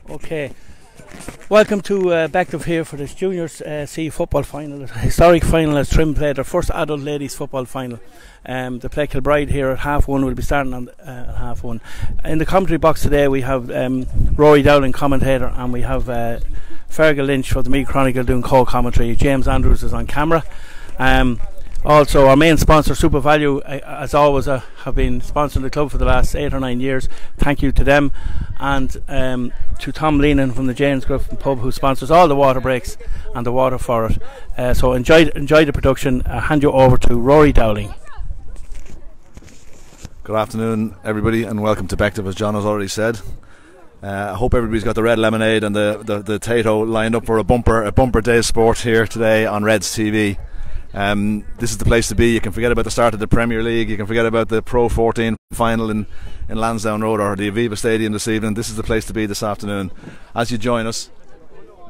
Okay, welcome to Bective here for this Juniors C football final, historic final as Trim played their first adult ladies football final. They play Kilbride here at 1:30. We'll be starting on 1:30. In the commentary box today we have Rory Dowling, commentator, and we have Fergal Lynch for the Meath Chronicle doing co-commentary. James Andrews is on camera. Also, our main sponsor, Super Value, as always, have been sponsoring the club for the last 8 or 9 years. Thank you to them, and to Tom Leenan from the James Griffin Pub, who sponsors all the water breaks and the water for it. So enjoy the production. I'll hand you over to Rory Dowling. Good afternoon, everybody, and welcome to Bective, as John has already said. I hope everybody's got the red lemonade and the Tato lined up for a bumper day's sport here today on Reds TV. This is the place to be. You can forget about the start of the Premier League, you can forget about the Pro 14 final in Lansdowne Road or the Aviva Stadium this evening. This is the place to be this afternoon. As you join us,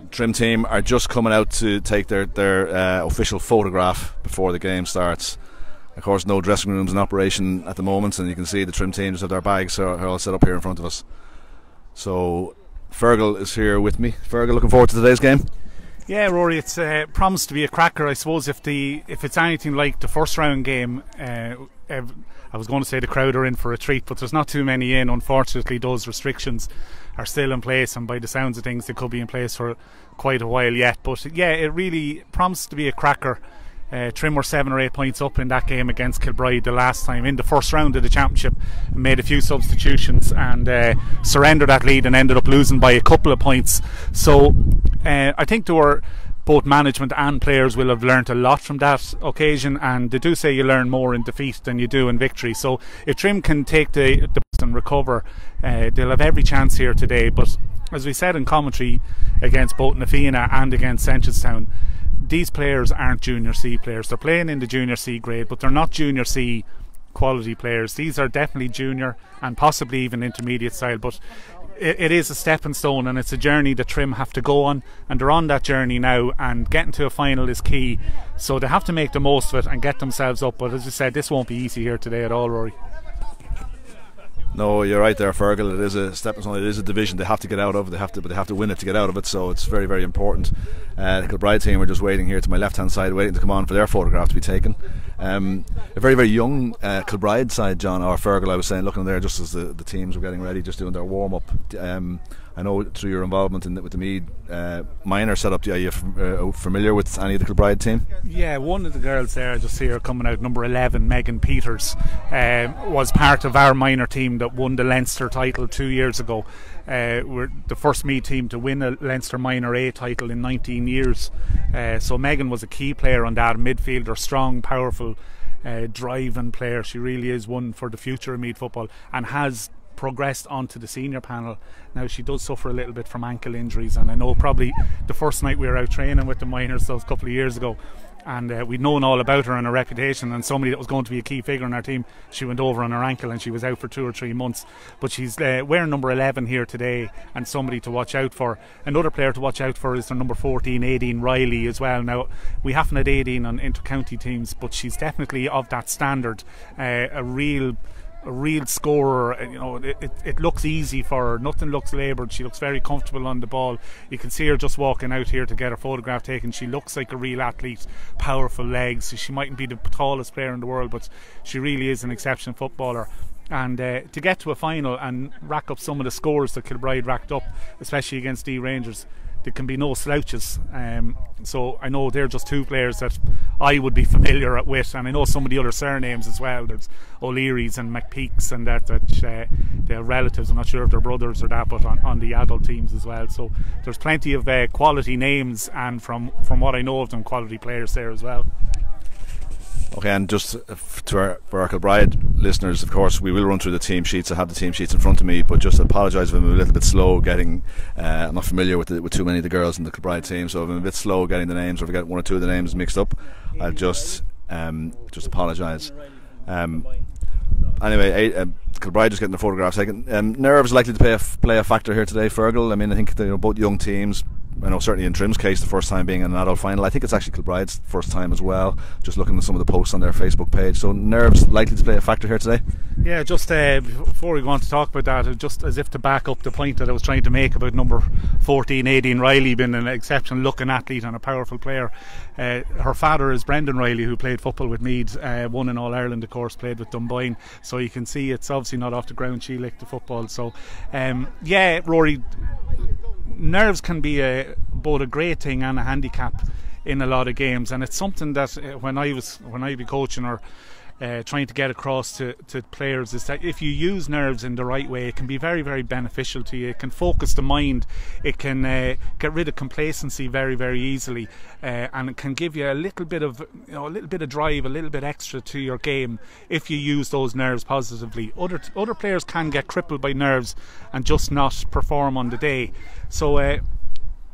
Trim team are just coming out to take their official photograph before the game starts. Of course, no dressing rooms in operation at the moment, and you can see the Trim team just have their bags are all set up here in front of us. So Fergal is here with me. Fergal, looking forward to today's game? Yeah, Rory, it's promised to be a cracker. I suppose if it's anything like the first round game, I was going to say the crowd are in for a treat, but there's not too many in. Unfortunately, those restrictions are still in place, and by the sounds of things, they could be in place for quite a while yet. But yeah, it really promised to be a cracker. Trim were 7 or 8 points up in that game against Kilbride the last time in the first round of the championship, made a few substitutions and surrendered that lead and ended up losing by a couple of points. So I think both management and players will have learnt a lot from that occasion, and they do say you learn more in defeat than you do in victory. So if Trim can take the and recover, they'll have every chance here today. But as we said in commentary against both Nafina and against Seneschalstown, these players aren't Junior C players. They're playing in the Junior C grade, but they're not Junior C quality players. These are definitely junior and possibly even intermediate style, but it is a stepping stone, and it's a journey that Trim have to go on, and they're on that journey now, and getting to a final is key. So they have to make the most of it and get themselves up. But as I said, this won't be easy here today at all, Rory. No, you're right there, Fergal. It is a stepping stone. It is a division they have to get out of. They have to win it to get out of it. So it's very, very important. The Kilbride team are just waiting here to my left-hand side, waiting to come on for their photograph to be taken. A very, very young Kilbride side, John, or Fergal, I was saying, looking there just as the teams were getting ready, just doing their warm-up. I know through your involvement with the Meath minor setup, are you familiar with any of the Kilbride team? Yeah, one of the girls there, I just see her coming out, number 11, Megan Peters, was part of our minor team that won the Leinster title 2 years ago. We're the first Meath team to win a Leinster Minor A title in 19 years. So Megan was a key player on that, midfielder, strong, powerful, driving player. She really is one for the future of Meath football, and has progressed onto the senior panel. Now she does suffer a little bit from ankle injuries, and I know probably the first night we were out training with the minors those couple of years ago, and we'd known all about her and her reputation, and somebody that was going to be a key figure in our team, she went over on her ankle and she was out for 2 or 3 months. But she's wearing number 11 here today, and somebody to watch out for. Another player to watch out for is their number 14, Aideen Riley, as well. Now, we haven't had Aideen on inter-county teams, but she's definitely of that standard, a real scorer. You know, it looks easy for her. Nothing looks laboured. She looks very comfortable on the ball. You can see her just walking out here to get her photograph taken. She looks like a real athlete, powerful legs. She mightn't be the tallest player in the world, but she really is an exceptional footballer. And to get to a final and rack up some of the scores that Kilbride racked up, especially against D Rangers, there can be no slouches. So I know they're just 2 players that I would be familiar with, and I know some of the other surnames as well. There's O'Leary's and McPeaks, and that they're relatives. I'm not sure if they're brothers or that, but on the adult teams as well. So there's plenty of quality names, and from what I know of them, quality players there as well. Okay, and just for our Kilbride listeners, of course, we will run through the team sheets. I have the team sheets in front of me, but just apologise if I'm a little bit slow getting. I'm not familiar with too many of the girls in the Kilbride team, so if I'm a bit slow getting the names, or if I get 1 or 2 of the names mixed up, I'll just apologise. Anyway, Kilbride just getting the photographs taken. Nerves likely to play a factor here today, Fergal. I mean, I think both young teams, I know certainly in Trim's case, the first time being in an adult final. I think it's actually Kilbride's first time as well, just looking at some of the posts on their Facebook page. So nerves likely to play a factor here today? Yeah, just before we go on to talk about that, just as if to back up the point that I was trying to make about number 14, Aideen Riley, being an exceptional looking athlete and a powerful player. Her father is Brendan Riley, who played football with Meath, won in All-Ireland, of course, played with Dunboyne, so you can see it's obviously not off the ground. She licked the football. So yeah, Rory, nerves can be both a great thing and a handicap in a lot of games, and it's something that when I be coaching or trying to get across to players, is that if you use nerves in the right way, it can be very, very beneficial to you. It can focus the mind, it can get rid of complacency very, very easily, and it can give you a little bit of drive, a little bit extra to your game if you use those nerves positively. Other players can get crippled by nerves and just not perform on the day. So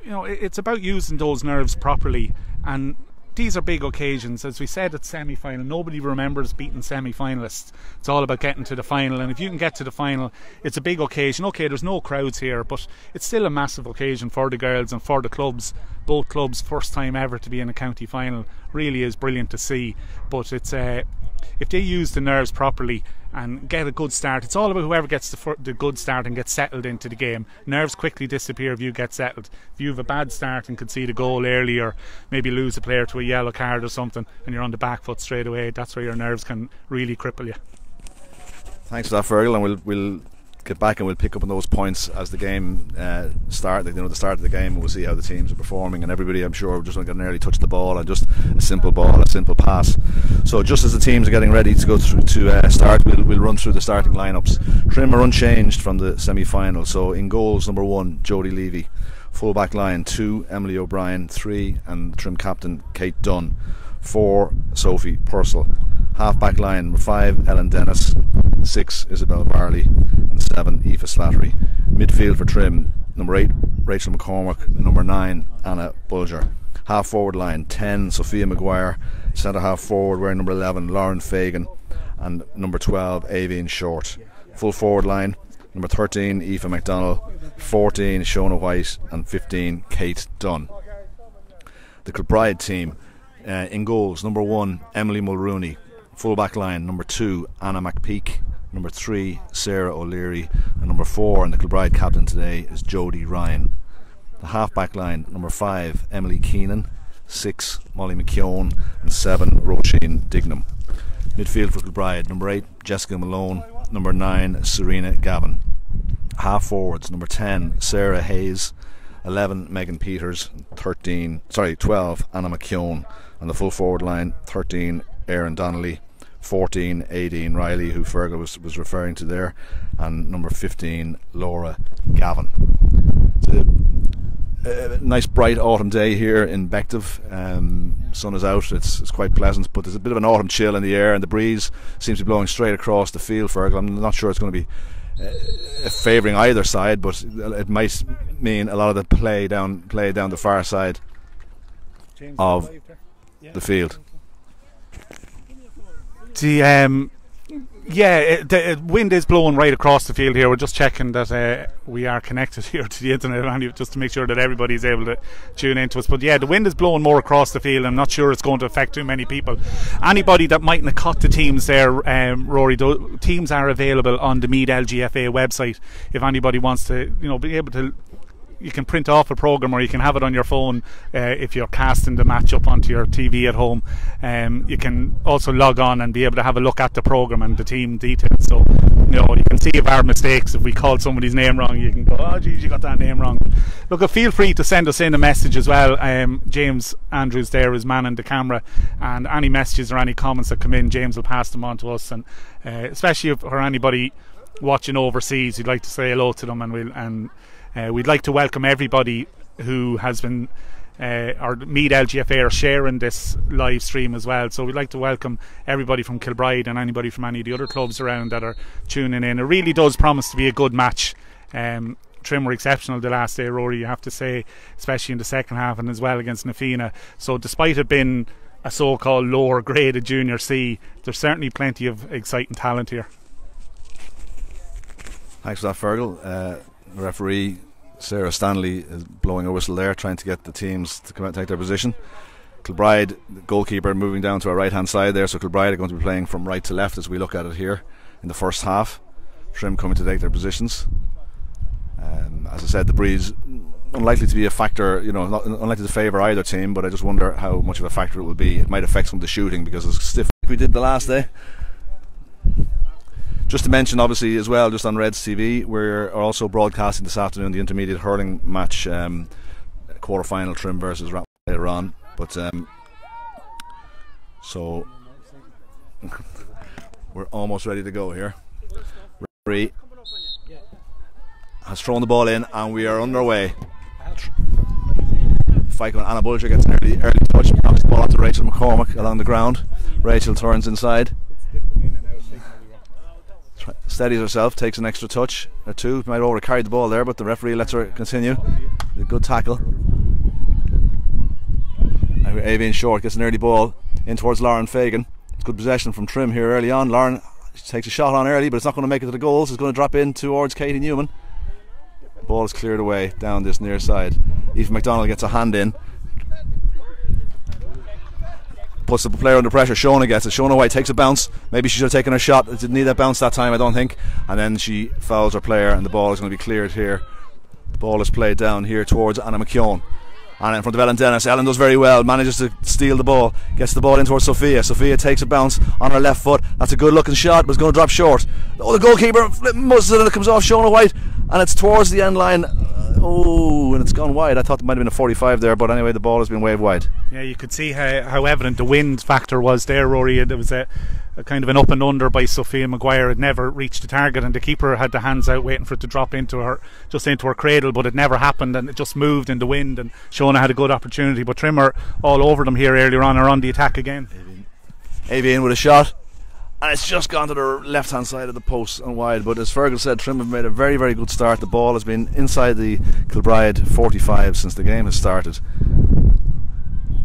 it's about using those nerves properly, and these are big occasions. As we said at semi-final, nobody remembers beating semi-finalists. It's all about getting to the final, and if you can get to the final, it's a big occasion. Okay, there's no crowds here, but it's still a massive occasion for the girls and for the clubs. Both clubs, first time ever to be in a county final, really is brilliant to see. But it's if they use the nerves properly and get a good start, it's all about whoever gets the good start and gets settled into the game. Nerves quickly disappear if you get settled. If you have a bad start and concede a goal early, or maybe lose a player to a yellow card or something, and you're on the back foot straight away, that's where your nerves can really cripple you. Thanks for that, Fergal, and we'll get back and we'll pick up on those points as the game starts. The start of the game, and we'll see how the teams are performing, and everybody, I'm sure, just going to get an early touch of the ball and just a simple ball, a simple pass. So just as the teams are getting ready to go through to start, we'll run through the starting lineups. Trim are unchanged from the semi-final. So in goals, number 1, Jodie Levy. Full back line, 2, Emily O'Brien. 3, and Trim captain, Kate Dunn. 4, Sophie Purcell. Half back line, number 5, Ellen Dennis. 6, Isabel Barley. And 7, Aoife Slattery. Midfield for Trim, number 8, Rachel McCormick. Number 9, Anna Bulger. Half forward line, 10, Sophia Maguire. Centre half forward, wearing number 11, Lauren Fagan. And number 12, Aveen Short. Full forward line, number 13, Aoife McDonald. 14, Shona White. And 15, Kate Dunn. The Kilbride team, in goals, number 1, Emily Mulrooney. Full back line, number 2, Anna McPeak. Number 3, Sarah O'Leary. And number 4, and the Kilbride captain today, is Jodie Ryan. The half back line, number 5, Emily Keenan. 6, Molly McKeown. And 7, Roisin Dignam. Midfield for Kilbride, number 8, Jessica Malone. Number 9, Serena Gavin. Half forwards, number 10, Sarah Hayes. 11, Megan Peters. 12, Anna McKeown. And the full forward line, 13, Erin Donnelly. 14, Aideen Riley, who Fergal was referring to there. And number 15, Laura Gavin. It's a nice bright autumn day here in Bective. Sun is out, it's quite pleasant, but there's a bit of an autumn chill in the air, and the breeze seems to be blowing straight across the field, Fergal. I'm not sure it's going to be favouring either side, but it might mean a lot of the play down the far side of the field. The wind is blowing right across the field here. We're just checking that we are connected here to the internet, just to make sure that everybody's able to tune into us. But yeah, the wind is blowing more across the field. I'm not sure it's going to affect too many people. Anybody that mightn't have caught the teams there, Rory, the teams are available on the Meath LGFA website. If anybody wants to, be able to, you can print off a programme, or you can have it on your phone if you're casting the match up onto your TV at home. You can also log on and be able to have a look at the programme and the team details. So you can see if our mistakes, if we called somebody's name wrong, you can go, oh geez, you got that name wrong. Look, feel free to send us in a message as well. James Andrews there is manning the camera, and any messages or any comments that come in, James will pass them on to us. And especially for anybody watching overseas, you'd like to say hello to them, and we'd like to welcome everybody who has been our Meath LGFA are sharing this live stream as well. So we'd like to welcome everybody from Kilbride and anybody from any of the other clubs around that are tuning in. It really does promise to be a good match. Trim were exceptional the last day, Rory, you have to say, especially in the second half, and as well against Nafina. So despite it being a so-called lower grade of Junior C, there's certainly plenty of exciting talent here. Thanks for that, Fergal. The referee Sarah Stanley is blowing a whistle there, trying to get the teams to come out and take their position. Kilbride, the goalkeeper, moving down to our right hand side there, so Kilbride are going to be playing from right to left as we look at it here in the first half. Trim coming to take their positions. As I said, the breeze unlikely to be a factor, not unlikely to favour either team, but I just wonder how much of a factor it will be. It might affect some of the shooting because it's stiff like we did the last day. Just to mention, obviously, as well, just on Reds TV, we're also broadcasting this afternoon the intermediate hurling match, quarter-final Trim versus Rattle later on. But so we're almost ready to go here. Referee has thrown the ball in, and we are underway. Fight going. Anna Bulger gets an early touch, knocks the ball onto Rachel McCormick along the ground. Rachel turns inside. Steadies herself, takes an extra touch or two. Might already carried the ball there, but the referee lets her continue. A good tackle. Now Avian Short gets an early ball in towards Lauren Fagan. It's good possession from Trim here early on. Lauren takes a shot on early, but it's not going to make it to the goals. It's going to drop in towards Katie Newman. The ball is cleared away down this near side. Aoife McDonald gets a hand in. Puts the player under pressure. Shona gets it. Shona White takes a bounce. Maybe she should have taken a shot. It didn't need that bounce that time, I don't think. And then she fouls her player, and the ball is going to be cleared here. The ball is played down here towards Anna McKeown. Anna in front of Ellen Dennis. Ellen does very well. Manages to steal the ball. Gets the ball in towards Sophia. Sophia takes a bounce on her left foot. That's a good looking shot, but it's going to drop short. Oh, the goalkeeper muzzles it, and it comes off Shona White, and it's towards the end line. Oh, and it's gone wide. I thought it might have been a 45 there, but anyway, the ball has been waved wide. Yeah, you could see how evident the wind factor was there, Rory. There was a kind of an up and under by Sophia Maguire. It never reached the target, and the keeper had the hands out waiting for it to drop into her cradle, but it never happened, and it just moved in the wind, and Shona had a good opportunity, but Trimmer all over them here earlier on, are on the attack again. Avian with a shot, and it's just gone to the left hand side of the post and wide. But as Fergal said, Trim have made a very, very good start. The ball has been inside the Kilbride 45 since the game has started,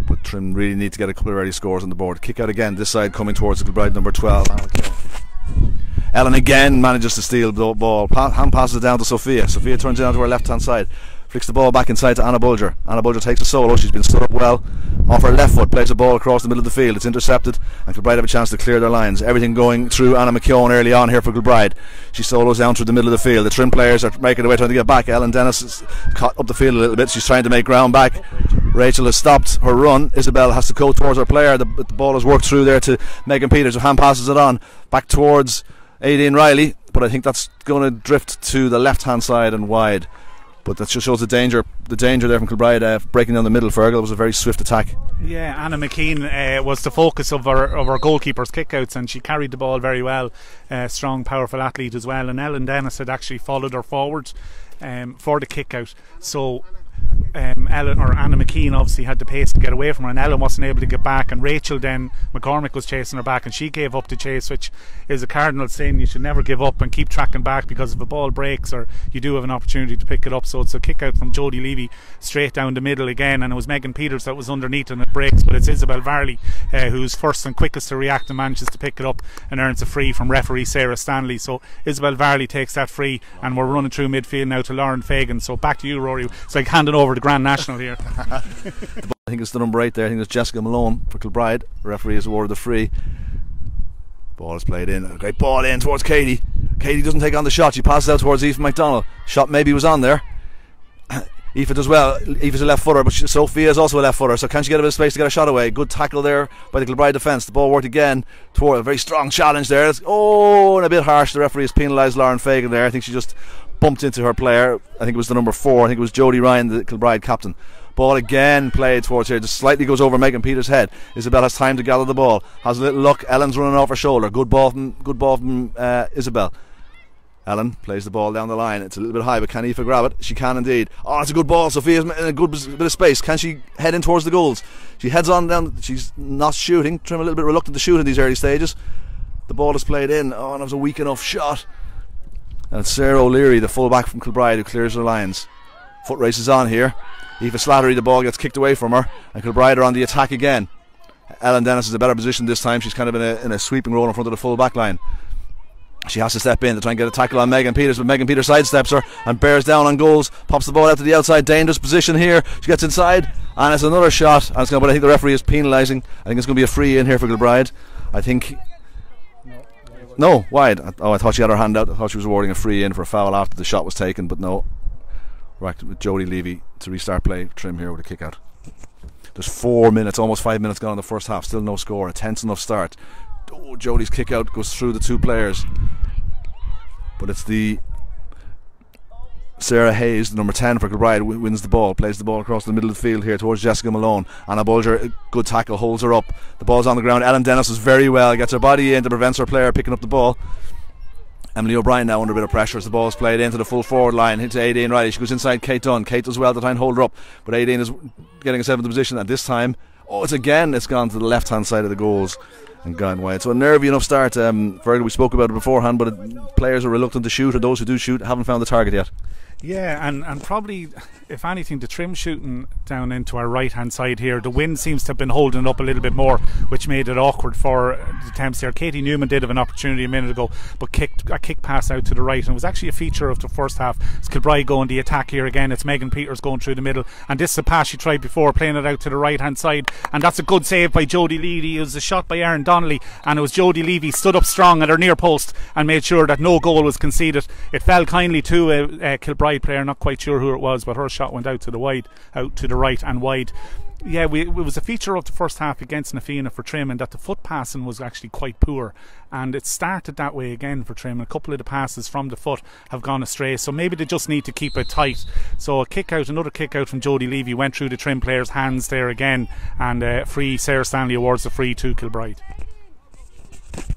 but Trim really need to get a couple of early scores on the board. Kick out again, this side coming towards the Kilbride number 12. Ellen again manages to steal the ball. Hand passes it down to Sophia. Sophia turns it down to her left hand side. Flicks the ball back inside to Anna Bulger. Anna Bulger takes a solo. She's been stood up well. Off her left foot, plays the ball across the middle of the field. It's intercepted, and Kilbride have a chance to clear their lines. Everything going through Anna McKeown early on here for Kilbride. She solos down through the middle of the field. The Trim players are making their way, trying to get back. Ellen Dennis is caught up the field a little bit. She's trying to make ground back. Rachel has stopped her run. Isabel has to go towards her player. The ball has worked through there to Megan Peters, who hand passes it on back towards Aideen Riley, but I think that's going to drift to the left hand side and wide. But that just shows the danger there from Kilbride breaking down the middle. Fergal was a very swift attack. Yeah, Anna McKean was the focus of our goalkeeper's kickouts, and she carried the ball very well. Strong, powerful athlete as well. And Ellen Dennis had actually followed her forward for the kickout. So Ellen or Anna McKean obviously had the pace to get away from her, and Ellen wasn't able to get back, and Rachel then McCormick was chasing her back, and she gave up the chase, which is a cardinal sin. You should never give up and keep tracking back, because if a ball breaks, or you do have an opportunity to pick it up. So it's a kick out from Jodie Levy straight down the middle again, and it was Megan Peters that was underneath and it breaks, but it's Isabel Varley who's first and quickest to react and manages to pick it up and earns a free from referee Sarah Stanley. So Isabel Varley takes that free, and we're running through midfield now to Lauren Fagan. So back to you, Rory. It's like handing over the Grand National here. I think it's the number 8 there. I think it's Jessica Malone for Kilbride. The referee has awarded the free. Ball is played in. A great ball in towards Katie. Katie doesn't take on the shot. She passes out towards Aoife McDonald. Shot maybe was on there. Aoife does well. Aoife's a left footer, but Sophia is also a left footer. So can she get a bit of space to get a shot away? Good tackle there by the Kilbride defence. The ball worked again toward a very strong challenge there. And a bit harsh. The referee has penalised Lauren Fagan there. I think she just bumped into her player. I think it was the number 4. I think it was Jodie Ryan, the Kilbride captain. Ball again played towards here, just slightly goes over Megan Peters' head. Isabel has time to gather the ball, has a little look. Ellen's running off her shoulder. Good ball from Isabel. Ellen plays the ball down the line. It's a little bit high, but can Aoife grab it? She can indeed. Oh, it's a good ball. Sophia's in a good bit of space. Can she head in towards the goals? She heads on down. She's not shooting. Trim a little bit reluctant to shoot in these early stages. The ball is played in. Oh, and it was a weak enough shot. And it's Sarah O'Leary, the full-back from Kilbride, who clears her lines. Foot race is on here. Aoife Slattery, the ball gets kicked away from her, and Kilbride are on the attack again. Ellen Dennis is in a better position this time. She's kind of in a sweeping role in front of the full-back line. She has to step in to try and get a tackle on Megan Peters, but Megan Peters sidesteps her and bears down on goals, pops the ball out to the outside. Dangerous position here. She gets inside, and it's another shot. And but I think the referee is penalising. I think it's going to be a free in here for Kilbride. I think. No, wide. I thought she had her hand out. I thought she was awarding a free in for a foul after the shot was taken, but no. Right, with Jodie Levy to restart play. Trim here with a kick out. There's 4 minutes, almost 5 minutes gone in the first half. Still no score. A tense enough start. Oh, Jodie's kick out goes through the two players, but it's the Sarah Hayes, the number 10 for Kilbride, wins the ball, plays the ball across the middle of the field here towards Jessica Malone. Anna Bulger, good tackle, holds her up. The ball's on the ground. Ellen Dennis is very well, gets her body in to prevent her player picking up the ball. Emily O'Brien now under a bit of pressure as the ball is played into the full forward line, into Aideen Riley. She goes inside Kate Dunn. Kate does well to try and hold her up, but Aideen is getting herself into position, and this time it's gone to the left hand side of the goals and gone wide. So a nervy enough start. Fergal, we spoke about it beforehand, but players are reluctant to shoot, or those who do shoot haven't found the target yet. Yeah, and probably, if anything, the trim shooting down into our right hand side here, the wind seems to have been holding it up a little bit more, which made it awkward for the attempts here. Katie Newman did have an opportunity a minute ago, but a kick pass out to the right, and it was actually a feature of the first half. It's Kilbride going the attack here again. It's Megan Peters going through the middle, and this is a pass she tried before, playing it out to the right hand side, and that's a good save by Jodie Levy. It was a shot by Erin Donnelly, and it was Jodie Levy stood up strong at her near post and made sure that no goal was conceded. It fell kindly to a Kilbride player, not quite sure who it was, but her shot went out to the right and wide. Yeah, it was a feature of the first half against Nafina for Trim, and that the foot passing was actually quite poor, and it started that way again for Trim. A couple of the passes from the foot have gone astray, so maybe they just need to keep it tight. So another kick out from Jodie Levy went through the Trim player's hands there again, and free. Sarah Stanley awards the free to Kilbride.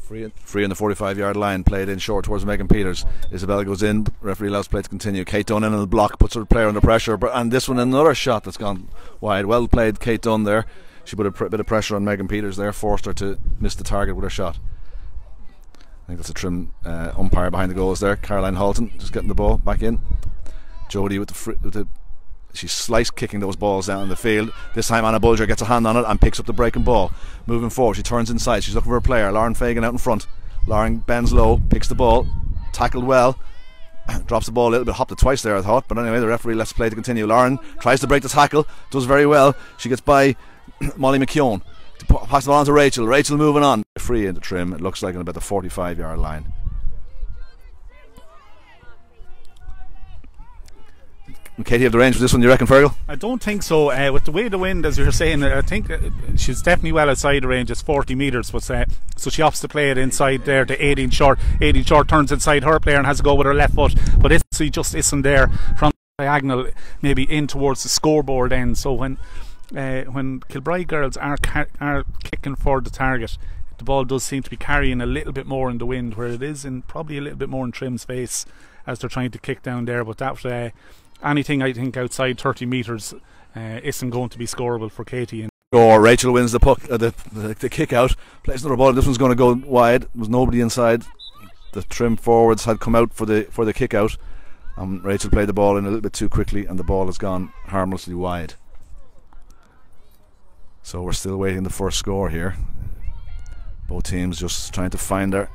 Free on the 45-yard line, played in short towards Megan Peters. Isabella goes in, referee allows play to continue. Kate Dunn in on the block, puts her player under pressure, and this one another shot that's gone wide. Well played Kate Dunn there. She put a bit of pressure on Megan Peters there, forced her to miss the target with her shot. I think that's a Trim umpire behind the goals there. Caroline Halton just getting the ball back in. Jodie with the she's slice kicking those balls down in the field. This time Anna Bulger gets a hand on it and picks up the breaking ball. Moving forward, she turns inside, she's looking for a player. Lauren Fagan out in front. Lauren bends low, picks the ball, tackled well, drops the ball a little bit, hopped it twice there I thought, but anyway the referee lets play to continue. Lauren tries to break the tackle, does very well. She gets by Molly McKeown, pass the ball on to Rachel moving on. Free into Trim, it looks like on about the 45-yard line. Katie, have the range for this one, you reckon, Fergal? I don't think so. With the way the wind, as you were saying, I think she's definitely well outside the range. It's 40 metres, but so she opts to play it inside there to Aideen Short. Aideen Short turns inside her player and has to go with her left foot, but she just isn't there from the diagonal, maybe in towards the scoreboard end. So when Kilbride girls are kicking for the target, the ball does seem to be carrying a little bit more in the wind, where it is in probably a little bit more in Trim's face as they're trying to kick down there. But that anything I think outside 30 metres isn't going to be scoreable for Katie. Rachel wins the puck, the kick out, plays another ball. This one's going to go wide. There was nobody inside. The Trim forwards had come out for the kick out. Rachel played the ball in a little bit too quickly, and the ball has gone harmlessly wide. So we're still waiting the first score here. Both teams just trying to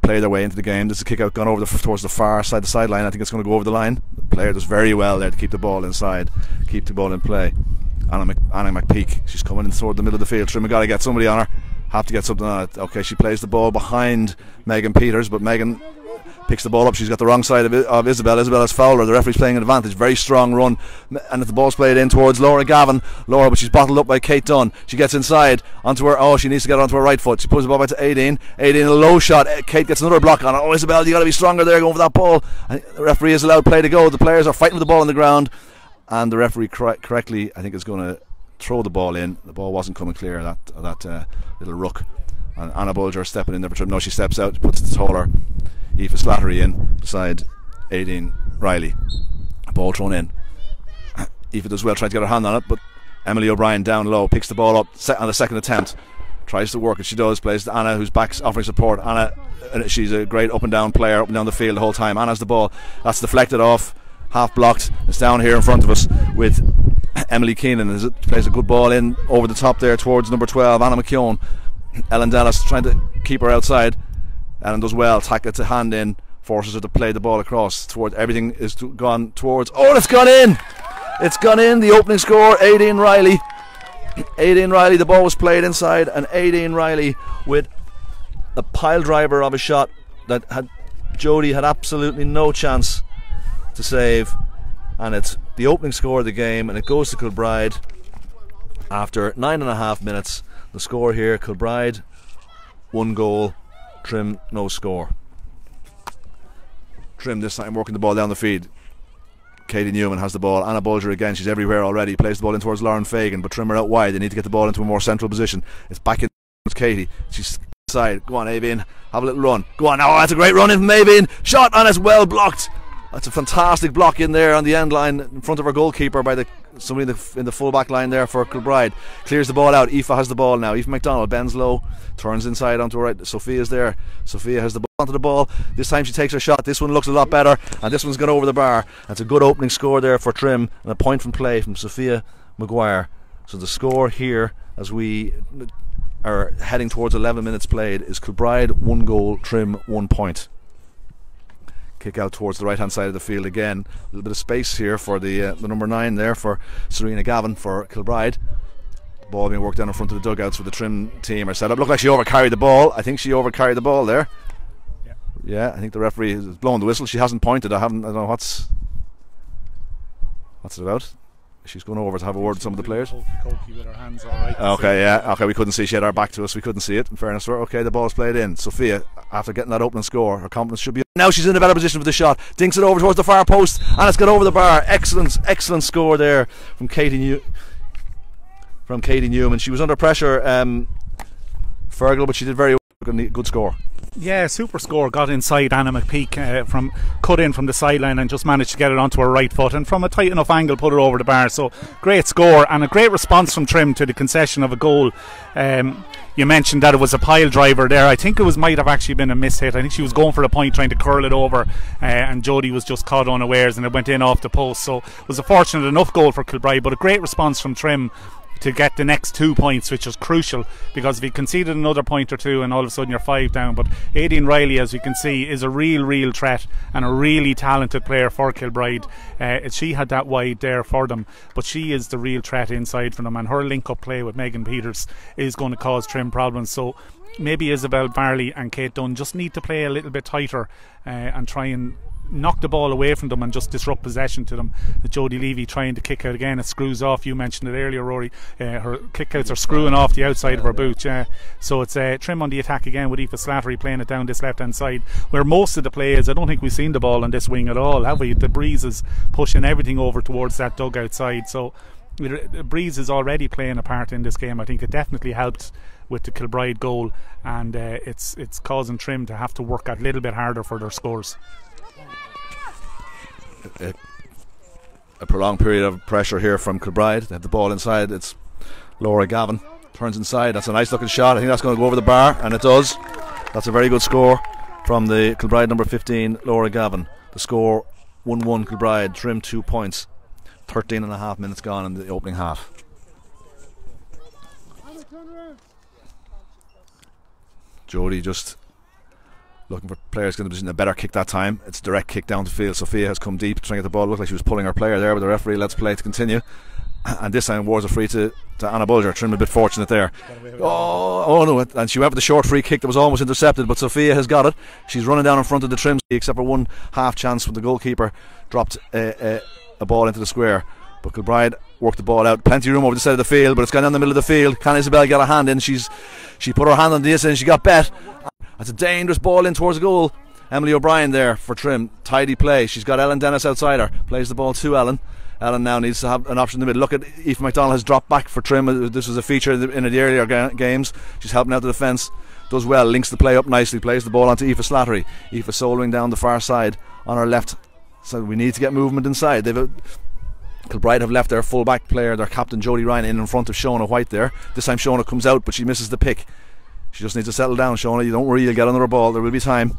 play their way into the game. There's a kick out gone over towards the far side, the sideline. I think it's going to go over the line. The player does very well there to keep the ball inside, keep the ball in play. Anna McPeak, she's coming in toward the middle of the field. Trim got to get somebody on her, have to get something on it. Okay, she plays the ball behind Megan Peters, but Megan picks the ball up. She's got the wrong side of Isabel. Isabella's fouled her. The referee's playing an advantage. Very strong run, and if the ball's played in towards Laura Gavin, but she's bottled up by Kate Dunn. She gets inside onto her. She needs to get onto her right foot. She pulls the ball back to Aideen. Aideen, a low shot. Kate gets another block on it. Isabel, you got to be stronger there going for that ball. And the referee has allowed play to go. The players are fighting with the ball on the ground, and the referee correctly, I think, is going to throw the ball in. The ball wasn't coming clear of that little ruck. And Anna Bulger stepping in there for Trim. No, she steps out, puts the taller Aoife Slattery in beside Aideen Riley. Ball thrown in. Aoife does well trying to get her hand on it, but Emily O'Brien down low picks the ball up on the second attempt, tries to work it. She does, plays to Anna, who's back offering support. Anna, she's a great up and down player, up and down the field the whole time. Anna's the ball, that's deflected off, half blocked. It's down here in front of us with Emily Keenan. Plays a good ball in over the top there towards number 12, Anna McKeown. Ellen Dallas trying to keep her outside. Ellen does well, tackle it to hand in, forces her to play the ball across towards, everything is gone towards, oh, it's gone in! It's gone in, the opening score, Aideen Riley. Aideen Riley, the ball was played inside, and Aideen Riley with a pile driver of a shot that had Jodie had absolutely no chance to save, and it's the opening score of the game, and it goes to Kilbride after 9.5 minutes. The score here, Kilbride 1 goal, Trim no score. Trim this time working the ball down the field. Katie Newman has the ball. Anna Bulger again, she's everywhere already. Plays the ball in towards Lauren Fagan, but Trim are out wide. They need to get the ball into a more central position. It's back in towards Katie. She's inside. Go on, Avian. Have a little run. Go on. Oh, that's a great run in from Avian. Shot, and it's well blocked. That's a fantastic block in there on the end line in front of our goalkeeper by somebody in the full back line there for Kilbride. Clears the ball out. Aoife has the ball now. Aoife McDonald bends low, turns inside onto her right. Sophia's there. Sophia has the ball onto the ball. This time she takes her shot. This one looks a lot better, and this one's gone over the bar. That's a good opening score there for Trim, and a point from play from Sophia Maguire. So the score here, as we are heading towards 11 minutes played, is Kilbride 1 goal, Trim 1 point. Kick out towards the right hand side of the field again. A little bit of space here for the number 9 there for Serena Gavin for Kilbride. The ball being worked down in front of the dugouts with the Trim team are set up. Looked like she overcarried the ball. I think she overcarried the ball there. Yeah, I think the referee has blown the whistle. She hasn't pointed. I don't know what's it about. She's going over to have a word with some of the players. With her hands all right. Okay, yeah. Okay, we couldn't see. She had her back to us. We couldn't see it. In fairness to her. Okay, the ball's played in. Sophia, after getting that opening score, her confidence should be up. Now she's in a better position for the shot. Dinks it over towards the far post, and it's got over the bar. Excellent score there from Katie Newman. She was under pressure, Fergal, but she did very well. Good score. Yeah, super score. Got inside Anna McPeak from cut in from the sideline and just managed to get it onto her right foot, and from a tight enough angle put it over the bar. So great score, and a great response from Trim to the concession of a goal. You mentioned that it was a pile driver there. I think it might have actually been a miss hit. I think she was going for the point, trying to curl it over, and Jodie was just caught unawares, and it went in off the post. So it was a fortunate enough goal for Kilbride, but a great response from Trim to get the next 2 points, which was crucial, because if you conceded another point or two and all of a sudden you're 5 down. But Aideen Riley, as you can see, is a real threat and a really talented player for Kilbride. She had that wide there for them, but she is the real threat inside for them, and her link-up play with Megan Peters is going to cause Trim problems. So maybe Isabel Varley and Kate Dunn just need to play a little bit tighter and try and knock the ball away from them and just disrupt possession to them. Jodie Levy trying to kick out again, it screws off. You mentioned it earlier, Rory. Her kickouts are screwing off the outside of her boot. So it's Trim on the attack again with Aoife Slattery playing it down this left hand side, where most of the play is. I don't think we've seen the ball on this wing at all, have we? The Breeze is pushing everything over towards that dugout side. So the Breeze is already playing a part in this game. I think it definitely helped with the Kilbride goal, and it's causing Trim to have to work a little bit harder for their scores. A prolonged period of pressure here from Kilbride. They have the ball inside. It's Laura Gavin, turns inside. That's a nice looking shot. I think that's going to go over the bar, and it does. That's a very good score from the Kilbride number 15, Laura Gavin. The score 1-1 Kilbride, Trim 2 points. 13.5 minutes gone in the opening half. Jodie just looking for players going to be in a better kick that time. It's a direct kick down the field. Sophia has come deep trying to get the ball. Looked like she was pulling her player there, but the referee lets play to continue. And this time awards a free to Anna Bulger. Trim a bit fortunate there. Oh no, and she went for the short free kick that was almost intercepted, but Sophia has got it. She's running down in front of the Trim, except for one half chance when the goalkeeper dropped a ball into the square. But Kilbride worked the ball out. Plenty of room over the side of the field, but it's gone down the middle of the field. Can Isabel get a hand in? She put her hand on this and she got bet. That's a dangerous ball in towards the goal. Emily O'Brien there for Trim. Tidy play. She's got Ellen Dennis outside her. Plays the ball to Ellen. Ellen now needs to have an option in the middle. Look at Aoife McDonald has dropped back for Trim. This was a feature in the earlier games. She's helping out the defence. Does well. Links the play up nicely. Plays the ball onto Aoife Slattery. Aoife soloing down the far side on her left. So we need to get movement inside. Kilbride have left their full back player, their captain Jodie Ryan, in front of Shona White there. This time Shona comes out, but she misses the pick. She just needs to settle down, Shona. You don't worry, you'll get another ball. There will be time.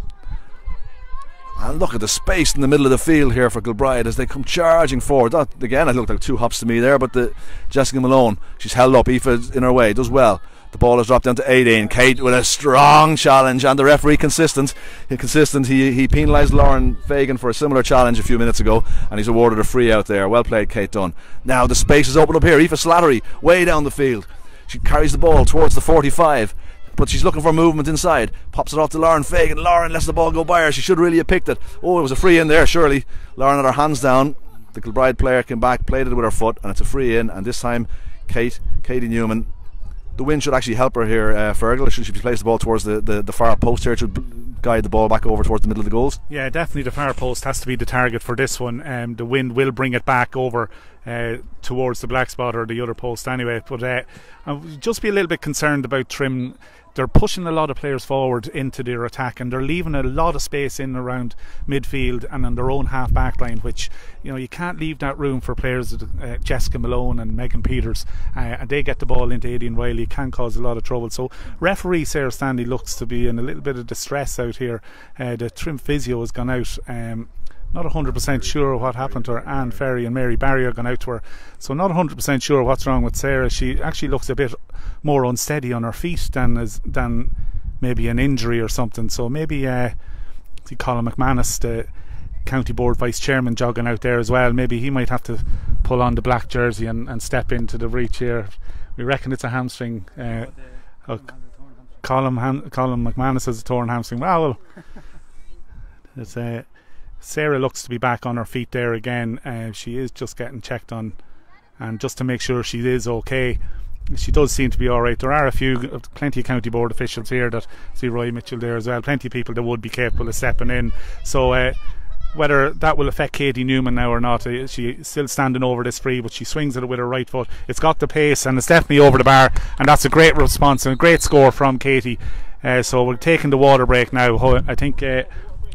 And look at the space in the middle of the field here for Kilbride as they come charging forward. That, again, it looked like 2 hops to me there, but Jessica Malone, she's held up. Aoife in her way, does well. The ball is dropped down to 18. Kate with a strong challenge, and the referee consistent. He penalised Lauren Fagan for a similar challenge a few minutes ago, and he's awarded a free out there. Well played, Kate Dunn. Now the space is open up here. Aoife Slattery way down the field. She carries the ball towards the 45, but she's looking for movement inside. Pops it off to Lauren Fagan. Lauren lets the ball go by her. She should really have picked it. Oh, it was a free in there, surely. Lauren had her hands down. The Kilbride player came back, played it with her foot, and it's a free in. And this time, Katie Newman. The wind should actually help her here, Fergal. Should she place the ball towards the far post here to guide the ball back over towards the middle of the goals? Yeah, definitely the far post has to be the target for this one. The wind will bring it back over towards the black spot or the other post anyway. But I'll just be a little bit concerned about Trim. They're pushing a lot of players forward into their attack, and they're leaving a lot of space in around midfield and on their own half back line, which, you know, you can't leave that room for players Jessica Malone and Megan Peters, and they get the ball into Aidan Riley. It can cause a lot of trouble. So referee Sarah Stanley looks to be in a little bit of distress out here. The Trim physio has gone out. Not 100% sure what happened to her. Anne Ferry and Mary Barry are gone out to her, so not 100% sure what's wrong with Sarah. She actually looks a bit more unsteady on her feet than maybe an injury or something. So maybe see Colin McManus, the County Board Vice Chairman, jogging out there as well. Maybe he might have to pull on the black jersey and step into the breach here. We reckon it's a hamstring. Colin McManus has a torn hamstring. Well, it's Sarah looks to be back on her feet there again. She is just getting checked on, and just to make sure she is okay. She does seem to be alright. There are plenty of County Board officials here that see Roy Mitchell there as well. Plenty of people that would be capable of stepping in. So whether that will affect Katie Newman now or not, she's still standing over this free, but she swings it with her right foot. It's got the pace and it's definitely over the bar, and that's a great response and a great score from Katie. So we're taking the water break now. I think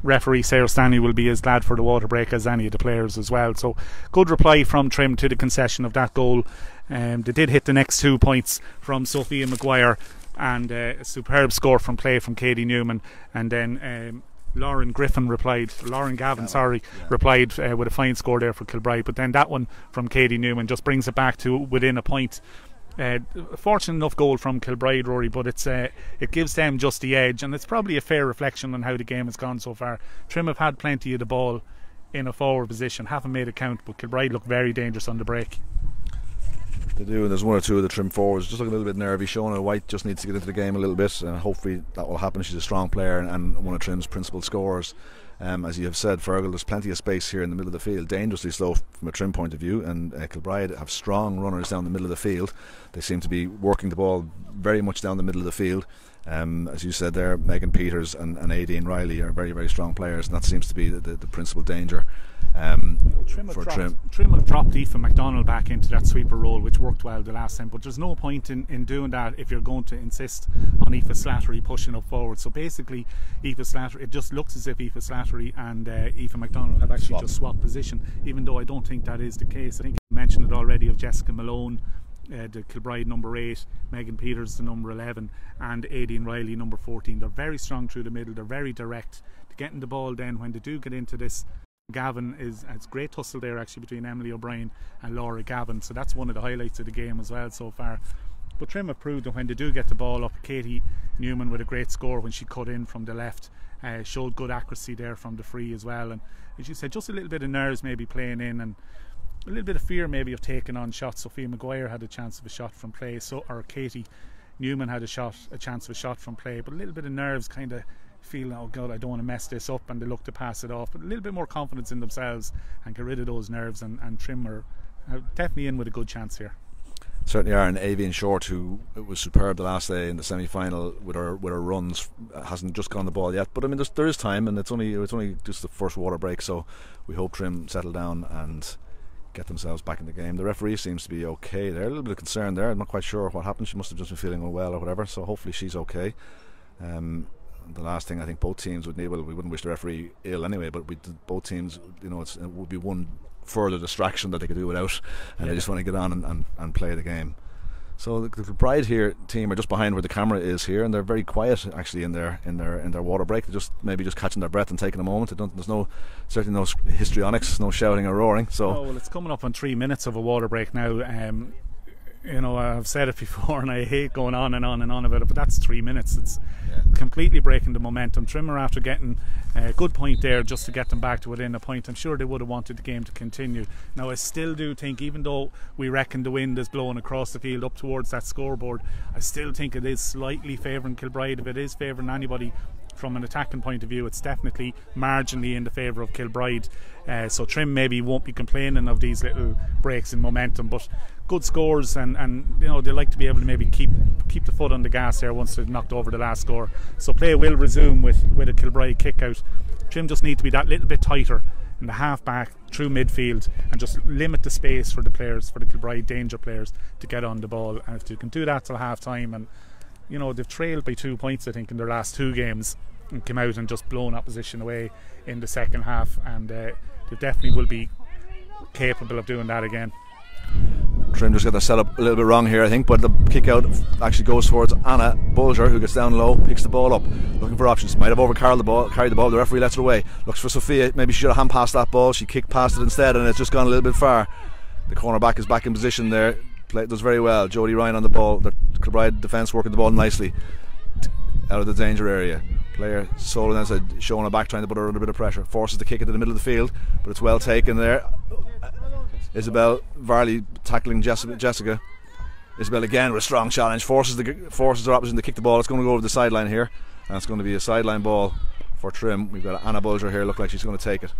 referee Sarah Stanley will be as glad for the water break as any of the players as well. So good reply from Trim to the concession of that goal. They did hit the next 2 points from Sophia Maguire, and a superb score from play from Katie Newman, and then Lauren Gavin replied with a fine score there for Kilbride. But then that one from Katie Newman just brings it back to within a point. Fortunate enough goal from Kilbride, Rory, but it gives them just the edge, and it's probably a fair reflection on how the game has gone so far. Trim have had plenty of the ball in a forward position, haven't made it count, but Kilbride look very dangerous on the break. They do, and there's one or two of the Trim forwards just looking a little bit nervy. Shona White just needs to get into the game a little bit, and hopefully that will happen. She's a strong player and one of Trim's principal scorers. As you have said, Fergal, there's plenty of space here in the middle of the field, dangerously slow from a Trim point of view, and Kilbride have strong runners down the middle of the field. They seem to be working the ball very much down the middle of the field. As you said there, Megan Peters and Aidan Riley are very, very strong players, and that seems to be the principal danger Trim have dropped Aoife McDonald back into that sweeper role, which worked well the last time, but there's no point in doing that if you're going to insist on Aoife Slattery pushing up forward. So basically Aoife Slattery, it just looks as if Aoife Slattery and Aoife McDonald have actually just swapped position, even though I don't think that is the case. I think you mentioned it already of Jessica Malone, the Kilbride number 8, Megan Peters the number 11, and Aidan Riley number 14. They're very strong through the middle, they're very direct. Getting the ball then when they do get into this, Gavin has great tussle there actually between Emily O'Brien and Laura Gavin, so that's one of the highlights of the game as well so far. But Trim have proved that when they do get the ball up, Katie Newman with a great score when she cut in from the left, showed good accuracy there from the free as well, and as you said, just a little bit of nerves maybe playing in, and a little bit of fear maybe of taking on shots. Sophia Maguire had a chance of a shot from play, or Katie Newman had a chance of a shot from play, but a little bit of nerves, kind of feeling, oh god, I don't want to mess this up, and they look to pass it off, but a little bit more confidence in themselves and get rid of those nerves, and Trim are definitely in with a good chance here. Certainly are, and Avian Short, who was superb the last day in the semi-final with her runs, hasn't just gone the ball yet, but I mean there is time, and it's only just the first water break, so we hope Trim settle down and get themselves back in the game. The referee seems to be okay there, a little bit of concern there. I'm not quite sure what happened. She must have just been feeling unwell or whatever, so hopefully she's okay. The last thing I think both teams would need, well, we wouldn't wish the referee ill anyway, but both teams, you know, it would be one further distraction that they could do without, and they just want to get on and play the game. So the Bride here team are just behind where the camera is here, and they're very quiet actually in their water break. They're maybe just catching their breath and taking a moment. There's certainly no histrionics, no shouting or roaring. So well, it's coming up on 3 minutes of a water break now. I've said it before, and I hate going on and on and on about it, but that's 3 minutes. It's completely breaking the momentum. Trimmer, after getting a good point there just to get them back to within a point, I'm sure they would have wanted the game to continue. Now, I still do think, even though we reckon the wind is blowing across the field up towards that scoreboard, I still think it is slightly favouring Kilbride. If it is favouring anybody from an attacking point of view, it's definitely marginally in the favour of Kilbride. So Trim maybe won't be complaining of these little breaks in momentum, but good scores, and they like to be able to maybe keep the foot on the gas there once they've knocked over the last score. So play will resume with a Kilbride kick out. Trim just need to be that little bit tighter in the half back through midfield and just limit the space for the Kilbride danger players to get on the ball. And if you can do that till half time, and they've trailed by 2 points I think in their last 2 games, and came out and just blown opposition away in the second half, and they definitely will be capable of doing that again. Trim just got the setup a little bit wrong here, I think, but the kick out actually goes towards Anna Bulger, who gets down low, picks the ball up, looking for options. Might have carried the ball. The referee lets it away. Looks for Sophia. Maybe she should have hand passed that ball. She kicked past it instead, and it's just gone a little bit far. The cornerback is back in position there. Does very well. Jodie Ryan on the ball. The Kilbride defence working the ball nicely out of the danger area. Player solo inside, showing her back, trying to put her under a bit of pressure. Forces the kick into the middle of the field, but it's well taken there. Isabel Varley tackling Jessica. Isabel again with a strong challenge, forces her opposition to kick the ball. It's going to go over the sideline here, and it's going to be a sideline ball for Trim. We've got Anna Bulger here, look like she's going to take it.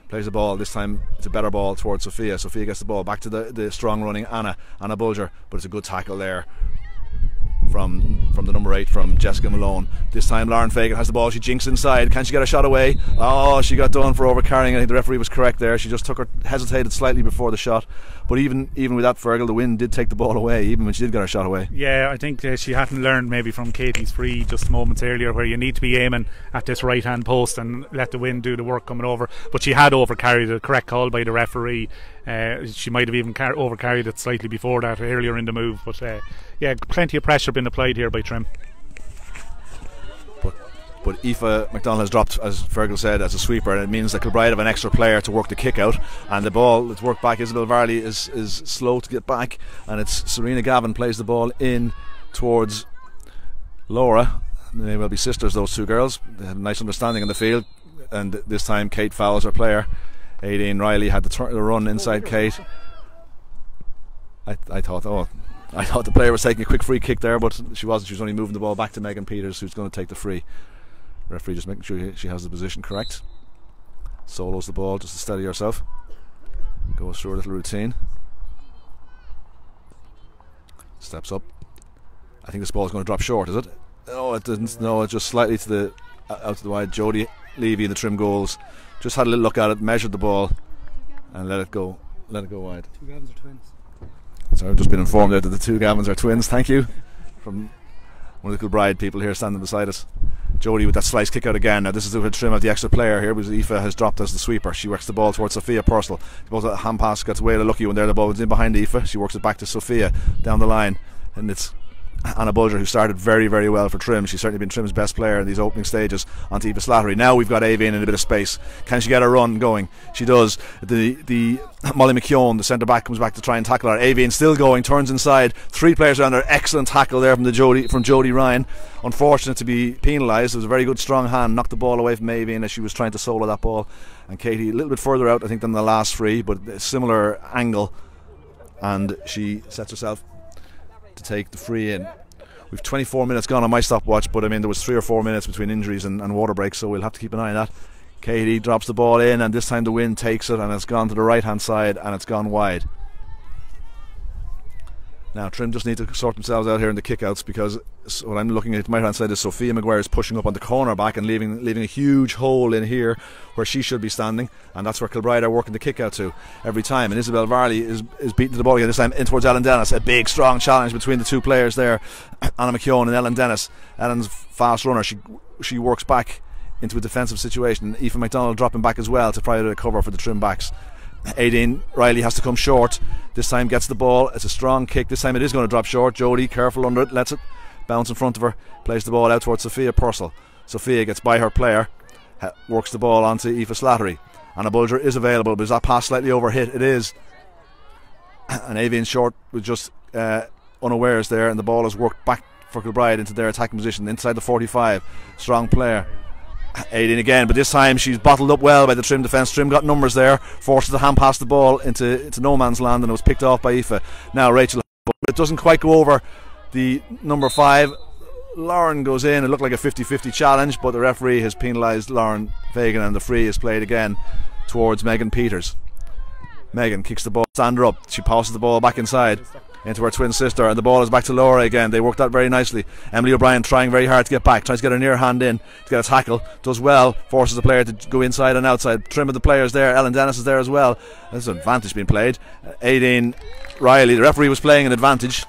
Plays the ball, this time it's a better ball towards Sophia. Sophia gets the ball back to the strong running Anna Bulger, but it's a good tackle there from the number 8 from Jessica Malone. This time Lauren Fagan has the ball, she jinks inside. Can she get a shot away? Oh, she got done for overcarrying. I think the referee was correct there. She just hesitated slightly before the shot, but even with that, Fergal, the wind did take the ball away even when she did get her shot away. Yeah, I think she hadn't learned maybe from Katie's free just moments earlier, where you need to be aiming at this right hand post and let the wind do the work coming over, but she had overcarried it. Correct call by the referee. She might have even overcarried it slightly before that, earlier in the move, but plenty of pressure been applied here by Trim. But Aoife McDonald has dropped, as Fergal said, as a sweeper, and it means that Kilbride have an extra player to work the kick out, and the ball that's worked back. Isabel Varley is slow to get back, and it's Serena Gavin plays the ball in towards Laura. They may well be sisters, those two girls. They have a nice understanding in the field, and this time Kate fouls her player. Aideen Riley had the run inside Kate. I thought the player was taking a quick free kick there, but she wasn't. She was only moving the ball back to Megan Peters, who's going to take the free. Referee just making sure she has the position correct. Solos the ball just to steady herself. Goes through a little routine. Steps up. I think this ball is going to drop short, is it? No, it didn't. No, it's just slightly out to the wide. Jodie Levy in the Trim goals just had a little look at it, measured the ball, and let it go wide. Two Gavins are twins. So I've just been informed that the two Gavins are twins. Thank you from one of the Kilbride people here standing beside us. Jodie with that slice kick out again. Now this is the Trim of the extra player here, because Aoife has dropped as the sweeper. She works the ball towards Sophia Purcell. The ball's a hand pass, gets away lucky when there. The ball was in behind Aoife. She works it back to Sophia down the line, and it's Anna Bulger, who started very, very well for Trim. She's certainly been Trim's best player in these opening stages, onto Aoife Slattery. Now we've got Avian in a bit of space. Can she get a run going? She does. The Molly McKeown, the centre back, comes back to try and tackle her. Avian still going, turns inside. 3 players around her. Excellent tackle there from Jodie Ryan. Unfortunate to be penalised. It was a very good strong hand. Knocked the ball away from Avian as she was trying to solo that ball. And Katie a little bit further out, I think, than the last free, but a similar angle. And she sets herself to take the free in. We've 24 minutes gone on my stopwatch, but I mean there was 3 or 4 minutes between injuries and water breaks, so we'll have to keep an eye on that. Katie drops the ball in, and this time the wind takes it, and it's gone to the right hand side, and it's gone wide. Now Trim just need to sort themselves out here in the kickouts, because what I'm looking at my right hand side is Sophia Maguire is pushing up on the corner back and leaving a huge hole in here where she should be standing, and that's where Kilbride are working the kick out to every time. And Isabel Varley is beating to the ball again, this time in towards Ellen Dennis. A big strong challenge between the two players there, Anna McKeown and Ellen Dennis. Ellen's fast runner, she works back into a defensive situation. Aoife McDonald dropping back as well to provide a cover for the Trim backs. Aideen Riley has to come short. This time gets the ball. It's a strong kick. This time it is going to drop short. Jodie careful under it, lets it bounce in front of her, plays the ball out towards Sophia Purcell. Sophia gets by her player, works the ball onto Aoife Slattery. Anna Bulger is available, but is that pass slightly overhit? It is. And Avian Short was just unawares there, and the ball is worked back for Kilbride into their attacking position inside the 45. Strong player. 18 again, but this time she's bottled up well by the Trim defence. Trim got numbers there, forces the hand pass the ball into no man's land, and it was picked off by Aoife. Now Rachel, but it doesn't quite go over the number 5. Lauren goes in. It looked like a 50-50 challenge, but the referee has penalised Lauren Fagan, and the free is played again towards Megan Peters. Megan kicks the ball, stand her up. She passes the ball back inside into her twin sister, and the ball is back to Laura again. They worked that very nicely. Emily O'Brien trying very hard to get back, tries to get her near hand in to get a tackle, does well, forces the player to go inside and outside. Trim of the players there. Ellen Dennis is there as well. There's an advantage being played. Aideen Riley, the referee was playing an advantage.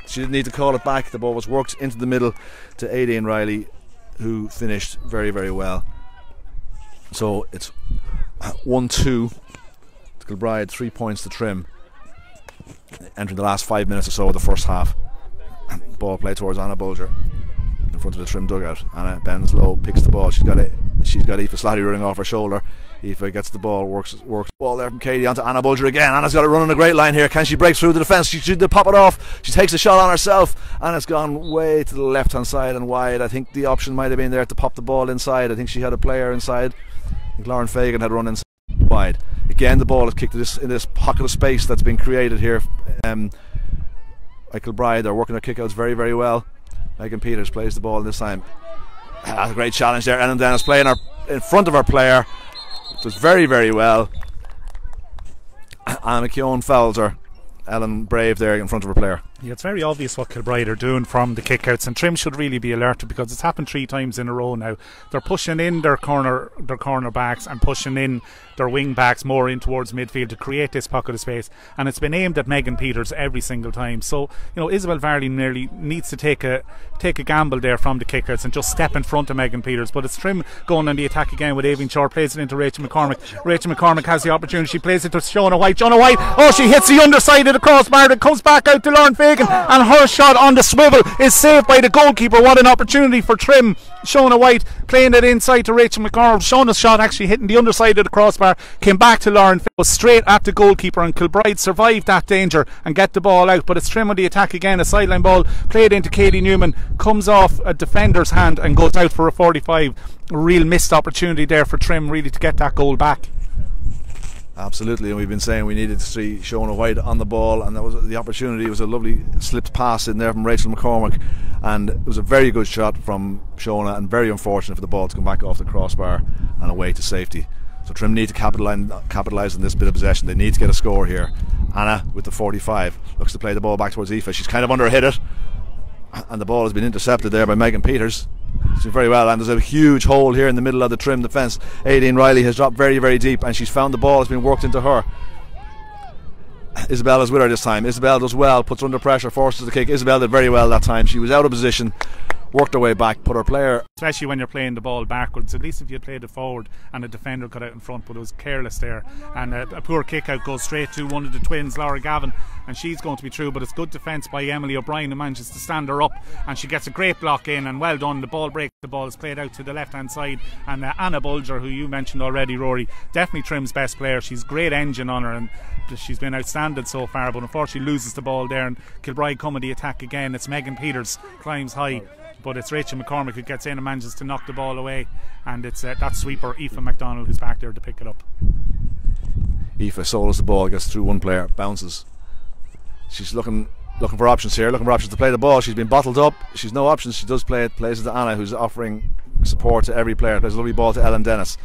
She didn't need to call it back. The ball was worked into the middle to Aideen Riley, who finished very, very well. So it's 1-2 to Kilbride, 3 points to Trim, entering the last 5 minutes or so of the first half. Ball played towards Anna Bulger in front of the Trim dugout. Anna bends low, picks the ball. She's got Aoife Slattery running off her shoulder. Aoife gets the ball, works the ball there from Katie onto Anna Bulger again. Anna's got it running a great line here. Can she break through the defence? She should pop it off. She takes a shot on herself, and it's gone way to the left hand side and wide. I think the option might have been there to pop the ball inside. I think she had a player inside. I think Lauren Fagan had run inside wide. Again, the ball is kicked in this pocket of space that's been created here. Kilbride, they're working their kickouts very, very well. Megan Peters plays the ball this time. That's a great challenge there. Ellen Dennis playing her in front of her player. It was very, very well. Anna McKeown fouls her. Ellen Brave there in front of her player. Yeah, it's very obvious what Kilbride are doing from the kickouts, and Trim should really be alerted because it's happened 3 times in a row now. They're pushing in their corner backs and pushing in their wing backs more in towards midfield to create this pocket of space, and it's been aimed at Megan Peters every single time. So Isabel Varley nearly needs to take a gamble there from the kickouts and just step in front of Megan Peters. But it's Trim going on the attack again with Aoibhinn Shore, plays it into Rachel McCormick. Rachel McCormick has the opportunity. She plays it to Shona White. Oh, she hits the underside of the crossbar. It comes back out to Lauren Fagan, and her shot on the swivel is saved by the goalkeeper. What an opportunity for Trim. Shona White playing it inside to Rachel McCormick. Shona's shot actually hitting the underside of the crossbar, came back to Lauren Fagan, was straight at the goalkeeper, and Kilbride survived that danger and get the ball out. But it's Trim on the attack again. A sideline ball played into Katie Newman, comes off a defender's hand and goes out for a 45. A real missed opportunity there for Trim really to get that goal back. Absolutely, and we've been saying we needed to see Shona White on the ball, and that was the opportunity. It was a lovely slipped pass in there from Rachel McCormick, and it was a very good shot from Shona, and very unfortunate for the ball to come back off the crossbar and away to safety. So Trim need to capitalise on this bit of possession. They need to get a score here. Anna with the 45 looks to play the ball back towards Aoife. She's kind of under-hit it, and the ball has been intercepted there by Megan Peters. She's very well, and there's a huge hole here in the middle of the Trim defence. Aideen Riley has dropped very, very deep, and she's found the ball has been worked into her. Isabel is with her this time. Isabel does well, puts her under pressure, forces the kick. Isabel did very well that time. She was out of position, worked her way back, put her player, especially when you're playing the ball backwards. At least if you played it forward and a defender got out in front, but it was careless there, and a poor kick out goes straight to one of the twins, Laura Gavin, and she's going to be through. But it's good defence by Emily O'Brien, who manages to stand her up, and she gets a great block in, and well done. The ball breaks, the ball is played out to the left hand side, and Anna Bulger, who you mentioned already, Rory, definitely Trim's best player. She's great engine on her, and she's been outstanding so far, but unfortunately loses the ball there, and Kilbride come on the attack again. It's Megan Peters, climbs high, but it's Rachel McCormick who gets in and manages to knock the ball away, and it's that sweeper Aoife MacDonald who's back there to pick it up. Aoife solos the ball, gets through one player, bounces. She's looking for options here, looking for options to play the ball. She's been bottled up, she's no options. She does play it, plays it to Anna, who's offering support to every player. Plays a lovely ball to Ellen Dennis.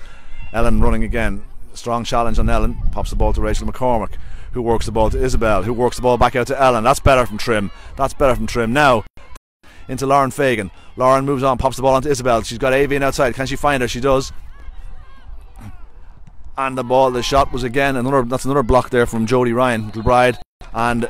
Ellen running again, strong challenge on Ellen, pops the ball to Rachel McCormick, who works the ball to Isabel, who works the ball back out to Ellen. That's better from Trim. Now into Lauren Fagan. Lauren moves on, pops the ball onto Isabel. She's got Aoibhinn outside. Can she find her? She does. And the shot was again another block there from Jodie Ryan, Kilbride, and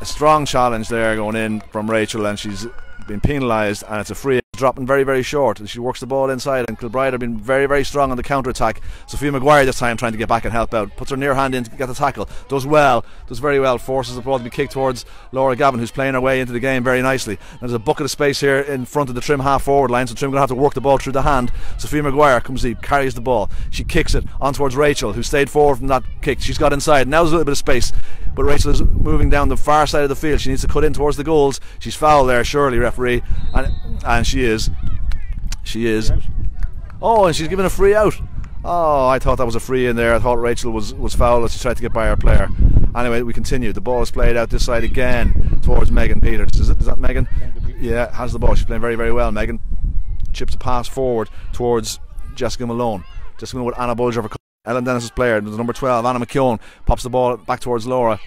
a strong challenge there going in from Rachel, and she's been penalised, and it's a free. Dropping very, very short, and she works the ball inside, and Kilbride have been very, very strong on the counter attack. Sophia Maguire this time trying to get back and help out, puts her near hand in to get the tackle, does very well, forces the ball to be kicked towards Laura Gavin, who's playing her way into the game very nicely. There's a bucket of space here in front of the Trim half forward line, so Trim going to have to work the ball through the hand. Sophia Maguire comes deep, carries the ball, she kicks it on towards Rachel, who stayed forward from that kick. She's got inside, now there's a little bit of space. but Rachel is moving down the far side of the field. She needs to cut in towards the goals. She's fouled there, surely, referee, and she is. Oh, and she's given a free out. Oh, I thought that was a free in there. I thought Rachel was fouled as she tried to get by her player. Anyway, we continue. The ball is played out this side again towards Megan Peters. Is that Megan? Yeah, has the ball. She's playing very, very well. Megan chips a pass forward towards Jessica Malone. Jessica Malone with Anna Bulger for Ellen Dennis's player. The number 12, Anna McKeown, pops the ball back towards Laura.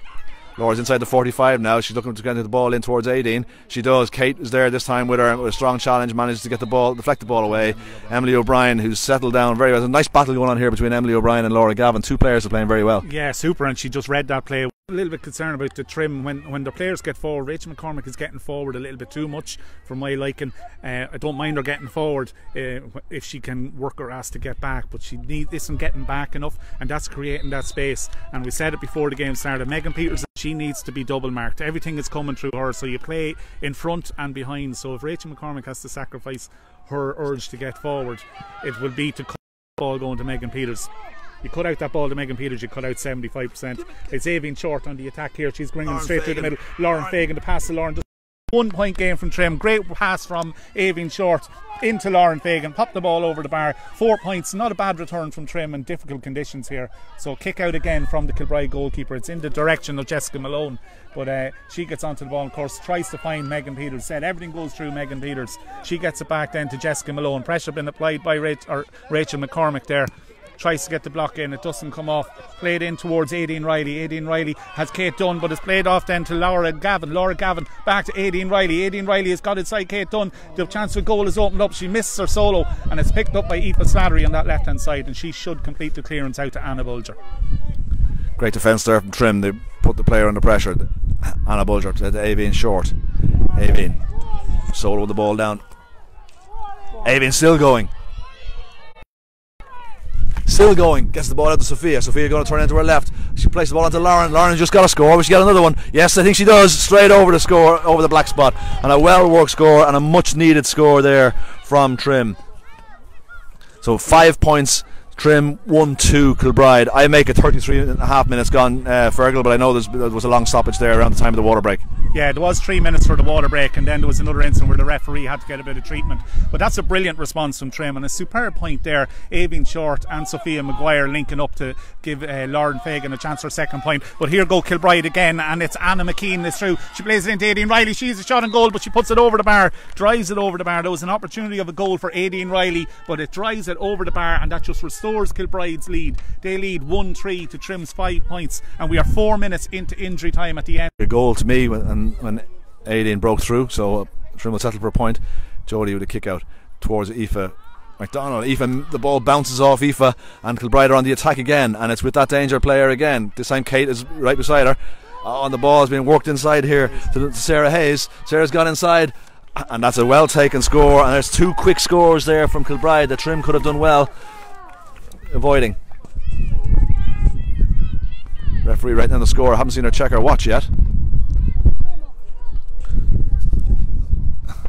Laura's inside the 45 now. She's looking to get the ball in towards Aideen. She does. Kate is there this time with her with a strong challenge. Manages to get the ball, deflect the ball away. Emily O'Brien, who's settled down very well. There's a nice battle going on here between Emily O'Brien and Laura Gavin. Two players are playing very well. Yeah, super. And she just read that play. A little bit concerned about the trim when the players get forward. Rachel McCormick is getting forward a little bit too much for my liking. I don't mind her getting forward if she can work her ass to get back, but she isn't getting back enough, and that's creating that space. And we said it before the game started, Megan Peters, she needs to be double marked. Everything is coming through her, so you play in front and behind. So if Rachel McCormick has to sacrifice her urge to get forward, it will be to cut the ball going to Megan Peters. You cut out that ball to Megan Peters, you cut out 75%. It's Avian Short on the attack here. She's bringing it straight through the middle. Lauren Fagan, the pass to Lauren. Just 1 point game from Trim. Great pass from Avian Short into Lauren Fagan. Popped the ball over the bar. 4 points. Not a bad return from Trim in difficult conditions here. So kick out again from the Kilbride goalkeeper. It's in the direction of Jessica Malone. But she gets onto the ball, of course, tries to find Megan Peters. Said everything goes through Megan Peters. She gets it back then to Jessica Malone. Pressure been applied by Rachel McCormick there. Tries to get the block in, it doesn't come off. Played in towards Aideen Riley. Aideen Riley has Kate Dunn, but it's played off then to Laura Gavin. Laura Gavin back to Aideen Riley. Aideen Riley has got inside Kate Dunn. The chance for goal is opened up. She misses her solo, and it's picked up by Aoife Slattery on that left hand side, and she should complete the clearance out to Anna Bulger. Great defence there from Trim. They put the player under pressure. Anna Bulger to Avian Short. Avian solo the ball down. Avian still going. Still going, gets the ball out to Sophia. Sophia going to turn into her left. She places the ball onto Lauren. Lauren just got a score. Will she get another one? Yes, I think she does. Straight over the score, over the black spot. And a well worked score and a much needed score there from Trim. So 5 points. Trim 1-2 Kilbride. I make it 33.5 minutes gone, Fergal, but I know there was a long stoppage there around the time of the water break. Yeah, there was 3 minutes for the water break, and then there was another incident where the referee had to get a bit of treatment. But that's a brilliant response from Trim, and a superb point there. Avian Short and Sophia Maguire linking up to give Lauren Fagan a chance for a second point. But here go Kilbride again, and it's Anna McKean is through. She plays it into Aideen Riley. She's a shot on goal, but she puts it over the bar, drives it over the bar. There was an opportunity of a goal for Aideen Riley, but it drives it over the bar, and that just restores Kilbride's lead. They lead 1-3 to Trim's 5 points, and we are 4 minutes into injury time at the end. A goal to me when Aideen broke through, so Trim will settle for a point. Jodie with a kick out towards Aoife McDonald. The ball bounces off Aoife, and Kilbride are on the attack again, and it's with that danger player again. This time Kate is right beside her. And the ball has been worked inside here to Sarah Hayes. Sarah's gone inside, and that's a well taken score, and there's 2 quick scores there from Kilbride that Trim could have done well avoiding. Referee writing down the score. I haven't seen her check her watch yet.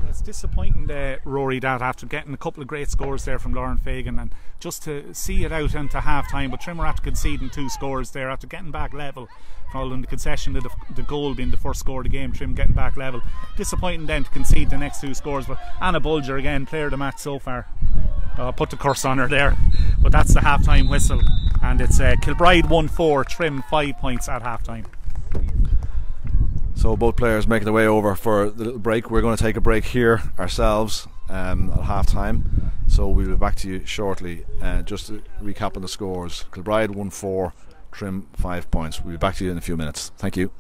It's disappointing, Rory, that after getting a couple of great scores there from Lauren Fagan, and just to see it out into half time, but Trim were after conceding 2 scores there after getting back level following the concession of the goal being the first score of the game. Trim getting back level. Disappointing then to concede the next 2 scores, but Anna Bulger again, player of the match so far. I'll put the curse on her there, but that's the half-time whistle, and it's Kilbride 1-4, Trim 5 points at half-time. So both players making their way over for the little break. We're going to take a break here ourselves at half-time, so we'll be back to you shortly. Just to recap on the scores: Kilbride 1-4, Trim 5 points. We'll be back to you in a few minutes. Thank you.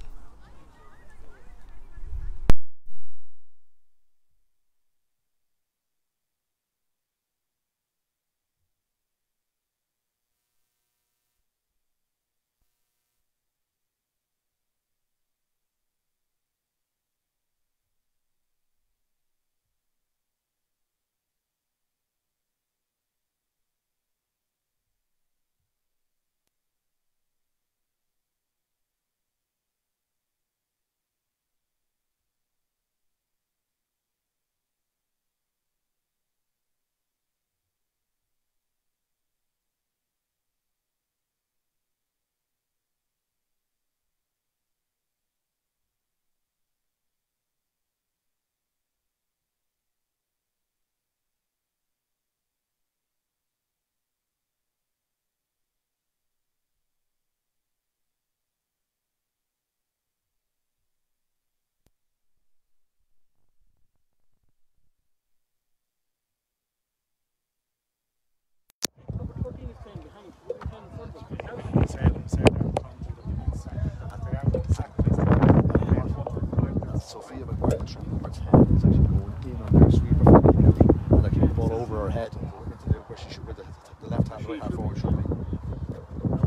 half forward should be.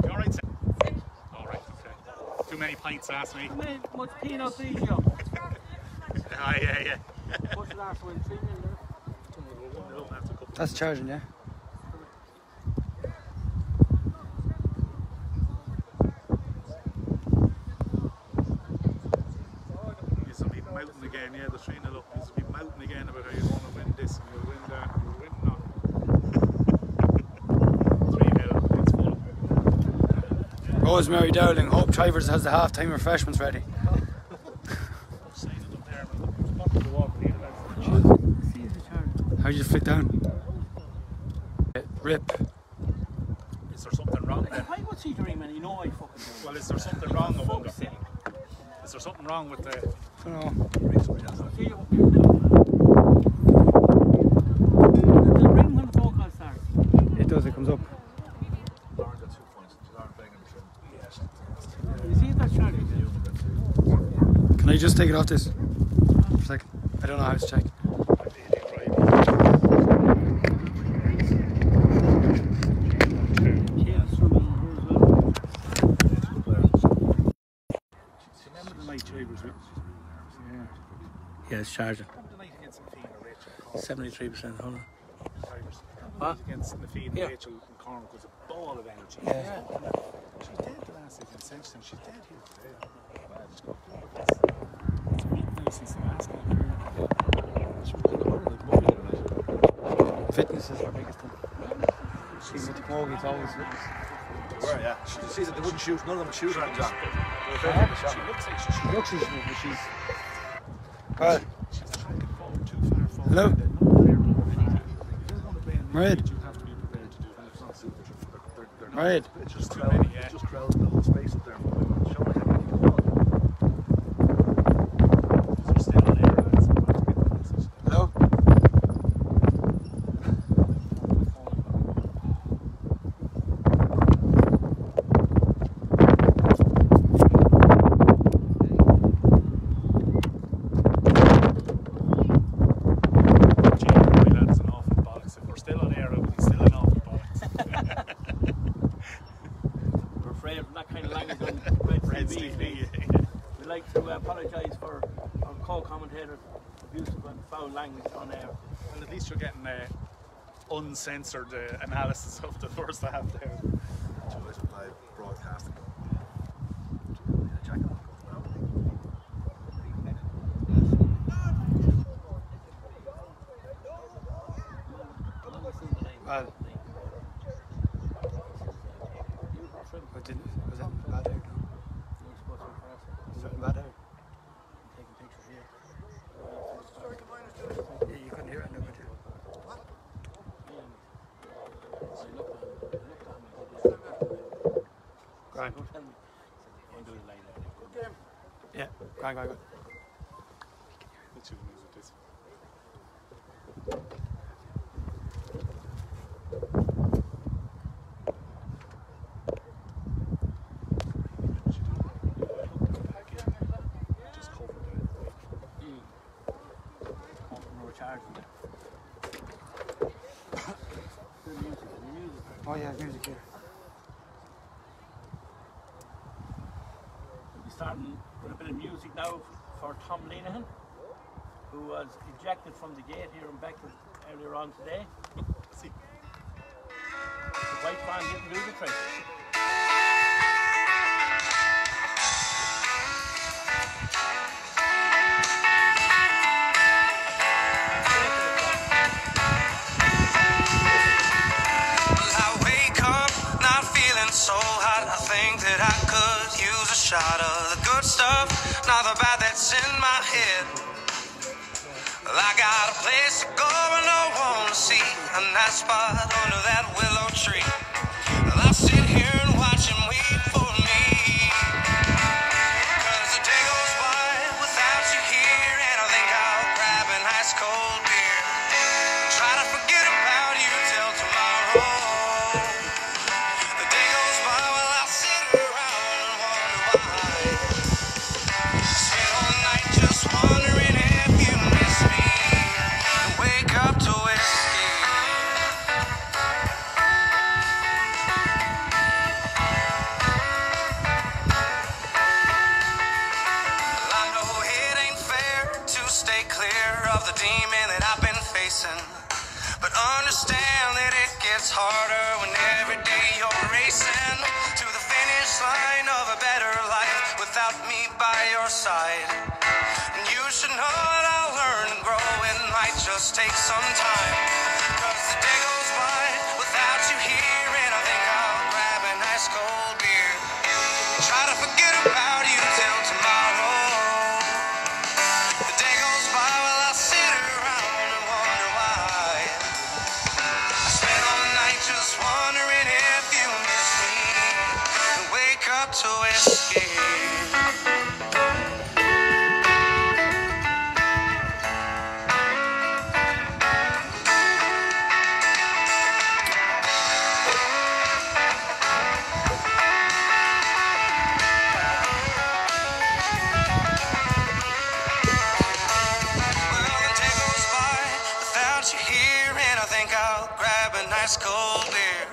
You alright, Sam? Alright, okay. Too many pints last night. Much peanut grigio. Yeah. What's the last one? 3 million? That's charging, yeah. You'll be mouting again, yeah, the 3-0 up. You'll be mouting again about how you're going to win this and you'll win that and you'll win that. 3-0, it's full. Rosemary Dowling, Hope Chivers has the half-time refreshments ready. How did you flick down? Rip. Is there something wrong there? Why would he dream and you know I fucking do? Well, is there something wrong, I wonder? Is there something wrong with the... I don't know. The ring when the phone call starts. It does, it comes up. Lauren got 2 points. Lauren playing in the trim. Yes. You see that, Charlie? Can I just take it off this? For a second. I don't know how to check. Yeah, it's charging. 73%, hold on. What? Against the feed and Yeah. Rachel and Cormac was a ball of energy. Yeah. She's dead the last season, essentially. She's dead here today. It's been nice since the last game. Fitness is our biggest thing. She's with the Mogi, it's always fitness. Where, yeah. She sees that they wouldn't shoot. None of them would shoot on John. She looks like She looks like she's... Well, she's tracking forward too far forward. hello? If you're going to play in Red. you have to be prepared to do that. It's not super. They're not. Red. It's just Too crowd. many, yeah. It's just crowds in the whole space up there. Show me how many you want. They're still on air, lads. Hello? We'd like to apologise for our co-commentator's abusive and foul language on air. Well, at least you're getting uncensored analysis of the first half there. Choice of live broadcasting. Check it out. Well, was that bad out? Was that bad out? Taking pictures here. Yeah, you couldn't hear it, no, could you? Grand. Yeah, grand. The two music this. Oh yeah, music here. We'll be starting with a bit of music now for Tom Leanahan, who was ejected from the gate here in Beckton earlier on today. See. The white fan didn't do the trick. So hot, I think that I could use a shot of the good stuff, not the bad that's in my head. Well, I got a place to go and no one to see, a nice spot under that willow tree. Well, I sit here and watch him wait for me, 'cause the day goes by without you here, and I think I'll grab an ice cold beer, try to forget about you till tomorrow. our side. And you should know that I'll learn and grow. It might just take some time. 'Cause the day goes by without you here, and I think I'll grab a nice cold beer. Try to forget about you till tomorrow. The day goes by while I sit around and wonder why. I spend all the night just wondering if you miss me, and wake up to escape. Nice cold beer.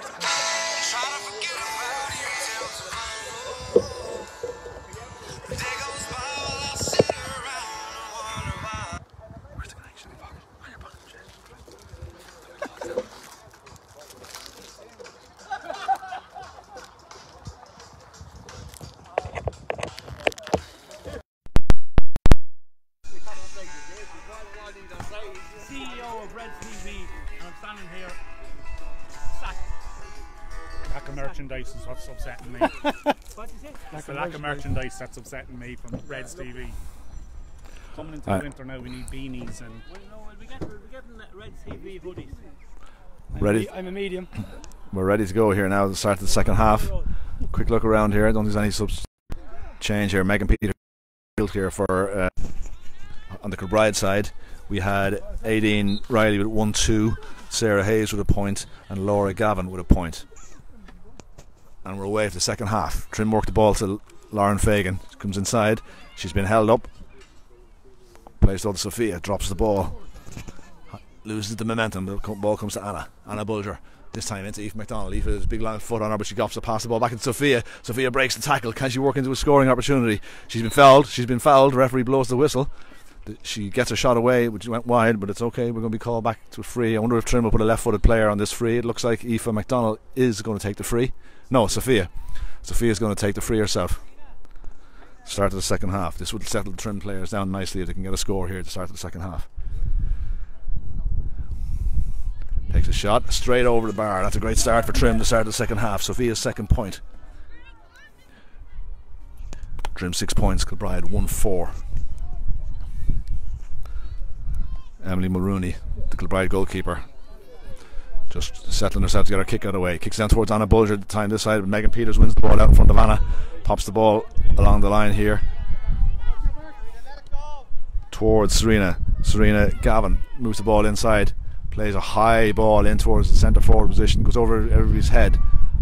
Try to forget about you till tomorrow. The day goes by while I sit around and wonder why. Where's the connection? On your pocket, shit. CEO of Reds TV, and I'm standing here. Lack of merchandise is what's upsetting me. What did you say? It's the lack of merchandise that's upsetting me from Reds TV. Coming into the winter now, we need beanies and. Well, no, we'll be getting Reds TV hoodies. Ready? I'm a medium. We're ready to go here now at the start of the second half. Quick look around here. I don't think there's any subs change here. Megan Peter here for on the Kilbride side. We had Aideen Riley with 1-2, Sarah Hayes with a point, and Laura Gavin with a point. And we're away for the second half. Trim worked the ball to Lauren Fagan. She comes inside. She's been held up. Plays to Sophia. Drops the ball. Loses the momentum. The ball comes to Anna. Anna Bulger. This time into Aoife McDonald. Aoife has a big long foot on her, but she gops the pass the ball back into Sophia. Sophia breaks the tackle. Can she work into a scoring opportunity? She's been fouled. The referee blows the whistle. She gets a shot away, which went wide, but it's okay. We're going to be called back to a free. I wonder if Trim will put a left-footed player on this free. It looks like Aoife McDonald is going to take the free. No, Sophia. Sophia's going to take the free herself. Start of the second half. This would settle the Trim players down nicely if they can get a score here at the start of the second half. Takes a shot straight over the bar. That's a great start for Trim to start the second half. Sophia's second point. Trim 6 points. Kilbride 1-4. Emily Mulrooney, the Kilbride goalkeeper, just settling herself to get her kick out of the way. Kicks down towards Anna Bulger at the time this side, but Megan Peters wins the ball out in front of Anna. Pops the ball along the line here towards Serena. Serena Gavin moves the ball inside, plays a high ball in towards the centre forward position, goes over everybody's head.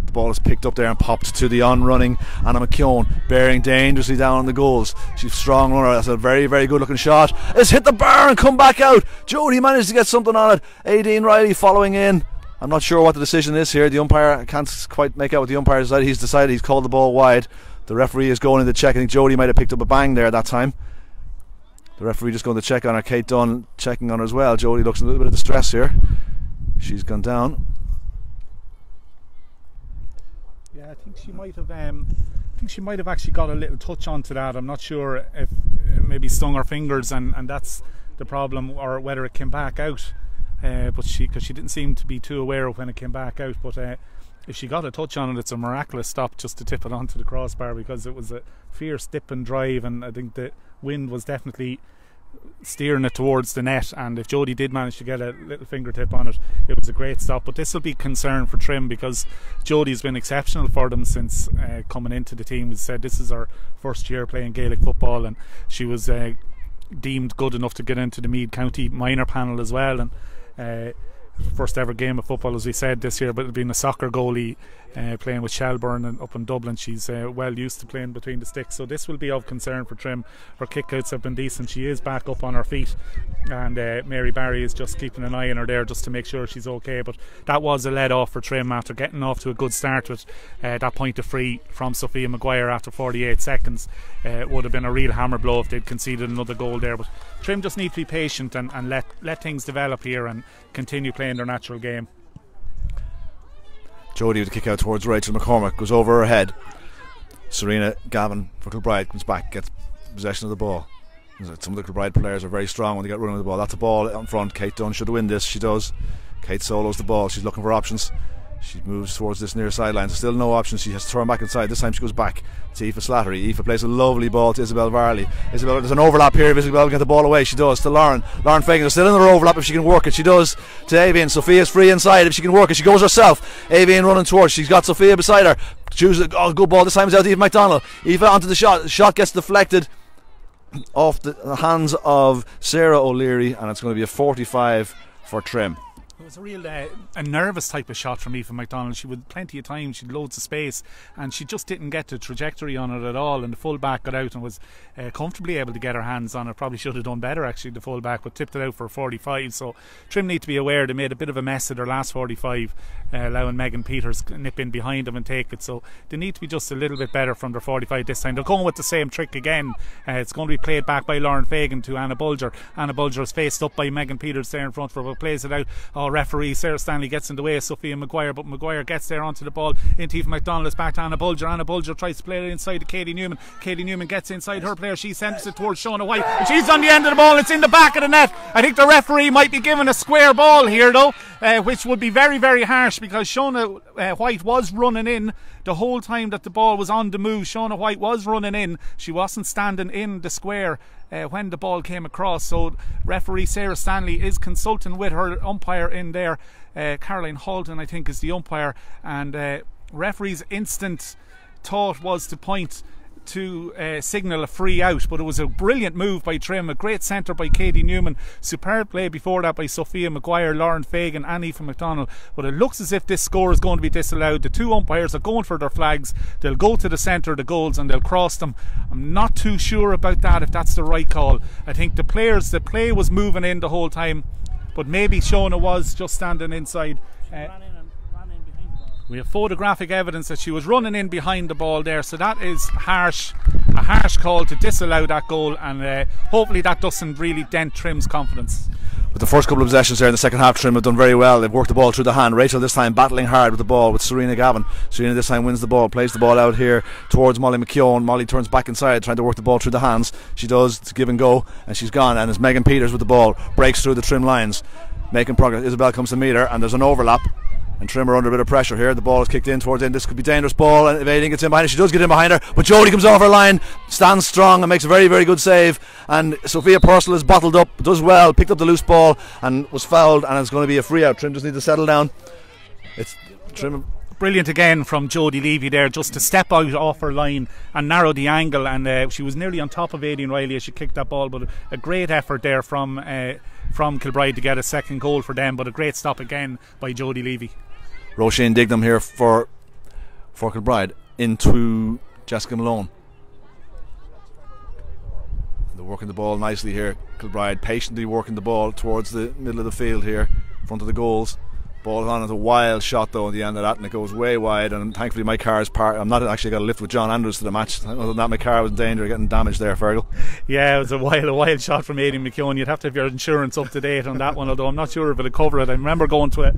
The ball is picked up there and popped to the on-running Anna McKeown, bearing dangerously down on the goals. She's a strong runner. That's a very, very good looking shot. It's hit the bar and come back out. Jodie managed to get something on it. Aideen Riley following in. I'm not sure what the decision is here. The umpire can't quite make out what the umpire decided. He's decided he's called the ball wide. The referee is going in to check. I think Jodie might have picked up a bang there that time. The referee just going to check on her. Kate Dunn checking on her as well. Jodie looks in a little bit of distress here. She's gone down. Yeah, I think she might have. Actually got a little touch onto that. I'm not sure if it maybe stung her fingers, and that's the problem, or whether it came back out. But because she didn't seem to be too aware of when it came back out. But if she got a touch on it, it's a miraculous stop just to tip it onto the crossbar, because it was a fierce dip and drive, and I think the wind was definitely steering it towards the net, and if Jodie did manage to get a little fingertip on it, it was a great stop. But this will be concern for Trim, because Jodie's been exceptional for them since coming into the team. As said, this is her first year playing Gaelic football, and she was deemed good enough to get into the Meath County minor panel as well, and first ever game of football, as we said, this year, but being a soccer goalie, playing with Shelburne and up in Dublin, she's well used to playing between the sticks, so this will be of concern for Trim. Her kickouts have been decent. She is back up on her feet, and Mary Barry is just keeping an eye on her there just to make sure she's okay. But that was a let off for Trim after getting off to a good start with that point of free from Sophia Maguire after 48 seconds. It would have been a real hammer blow if they'd conceded another goal there, but Trim just need to be patient and let things develop here and continue playing their natural game. Jodie with a kick out towards Rachel McCormack, goes over her head. Serena Gavin for Kilbride comes back, gets possession of the ball. Some of the Kilbride players are very strong when they get running with the ball. That's a ball in front. Kate Dunn should win this. She does. Kate solos the ball. She's looking for options. She moves towards this near sideline. Still no options. She has to turn back inside. This time she goes back to Aoife Slattery. Aoife plays a lovely ball to Isabel Varley. Isabel, there's an overlap here. If Isabel can get the ball away, she does. To Lauren. Lauren Fagan is still in her overlap if she can work it. She does. To Avian. Sophia's free inside if she can work it. She goes herself. Avian running towards. She's got Sophia beside her. Chooses a good ball. This time it's out to Eve McDonald. Eve onto the shot. The shot gets deflected off the hands of Sarah O'Leary, and it's going to be a 45 for Trim. It was a real a nervous type of shot from Aoife McDonald. She had plenty of time, she had loads of space, and she just didn't get the trajectory on it at all, and the full back got out and was comfortably able to get her hands on it. Probably should have done better actually, the full back, but tipped it out for 45. So Trim need to be aware they made a bit of a mess of their last 45, allowing Megan Peters nip in behind them and take it. So they need to be just a little bit better from their 45 this time. They're going with the same trick again. It's going to be played back by Lauren Fagan to Anna Bulger. Anna Bulger is faced up by Megan Peters there in front for her, plays it out. Referee Sarah Stanley gets in the way of Sophia Maguire, but Maguire gets there onto the ball into Aoife McDonald. It's back to Anna Bulger. Anna Bulger tries to play it inside to Katie Newman. Katie Newman gets inside her player. She sends it towards Shona White, and she's on the end of the ball. It's in the back of the net. I think the referee might be given a square ball here though, which would be very, very harsh, because Shona White was running in the whole time that the ball was on the move. Shona White was running in. She wasn't standing in the square when the ball came across. So referee Sarah Stanley is consulting with her umpire in there. Caroline Halton I think is the umpire, and referee's instant thought was to point to signal a free out, but it was a brilliant move by Trim, a great centre by Katie Newman, superb play before that by Sophia Maguire, Lauren Fagan and Aoife McDonald. But it looks as if this score is going to be disallowed. The two umpires are going for their flags. They'll go to the centre of the goals and they'll cross them. I'm not too sure about that, if that's the right call. I think the play was moving in the whole time, but maybe Shona was just standing inside. We have photographic evidence that she was running in behind the ball there, so that is a harsh call to disallow that goal, and hopefully that doesn't really dent Trim's confidence. With the first couple of possessions there in the second half, Trim have done very well. They've worked the ball through the hand. Rachel this time battling hard with the ball with Serena Gavin. Serena this time wins the ball, plays the ball out here towards Molly McKeown. Molly turns back inside trying to work the ball through the hands. She does, it's give and go, and she's gone, and it's Megan Peters with the ball, breaks through the Trim lines, making progress. Isabel comes to meet her, and there's an overlap, and Trim are under a bit of pressure here. The ball is kicked in towards in. This could be dangerous ball, and evading gets in behind her. She does get in behind her, but Jodie comes off her line, stands strong and makes a very, very good save, and Sophia Purcell is bottled up, does well, picked up the loose ball and was fouled, and it's going to be a free out. Trim just need to settle down. It's Trim. Brilliant again from Jodie Levy there, just to step out off her line and narrow the angle, and she was nearly on top of Aidan Riley as she kicked that ball, but a great effort there from Kilbride to get a second goal for them, but a great stop again by Jodie Levy. Roisin Dignam here for Kilbride into Jessica Malone. They're working the ball nicely here. Kilbride patiently working the ball towards the middle of the field here, in front of the goals. Ball on at a wild shot though at the end of that, and it goes way wide, and thankfully my car's parked. I'm not actually got a lift with John Andrews to the match. Other than that, my car was in danger of getting damaged there, Fergal. Yeah, it was a wild shot from Aidan McKeown. You'd have to have your insurance up to date on that one, although I'm not sure if it'll cover it. I remember going to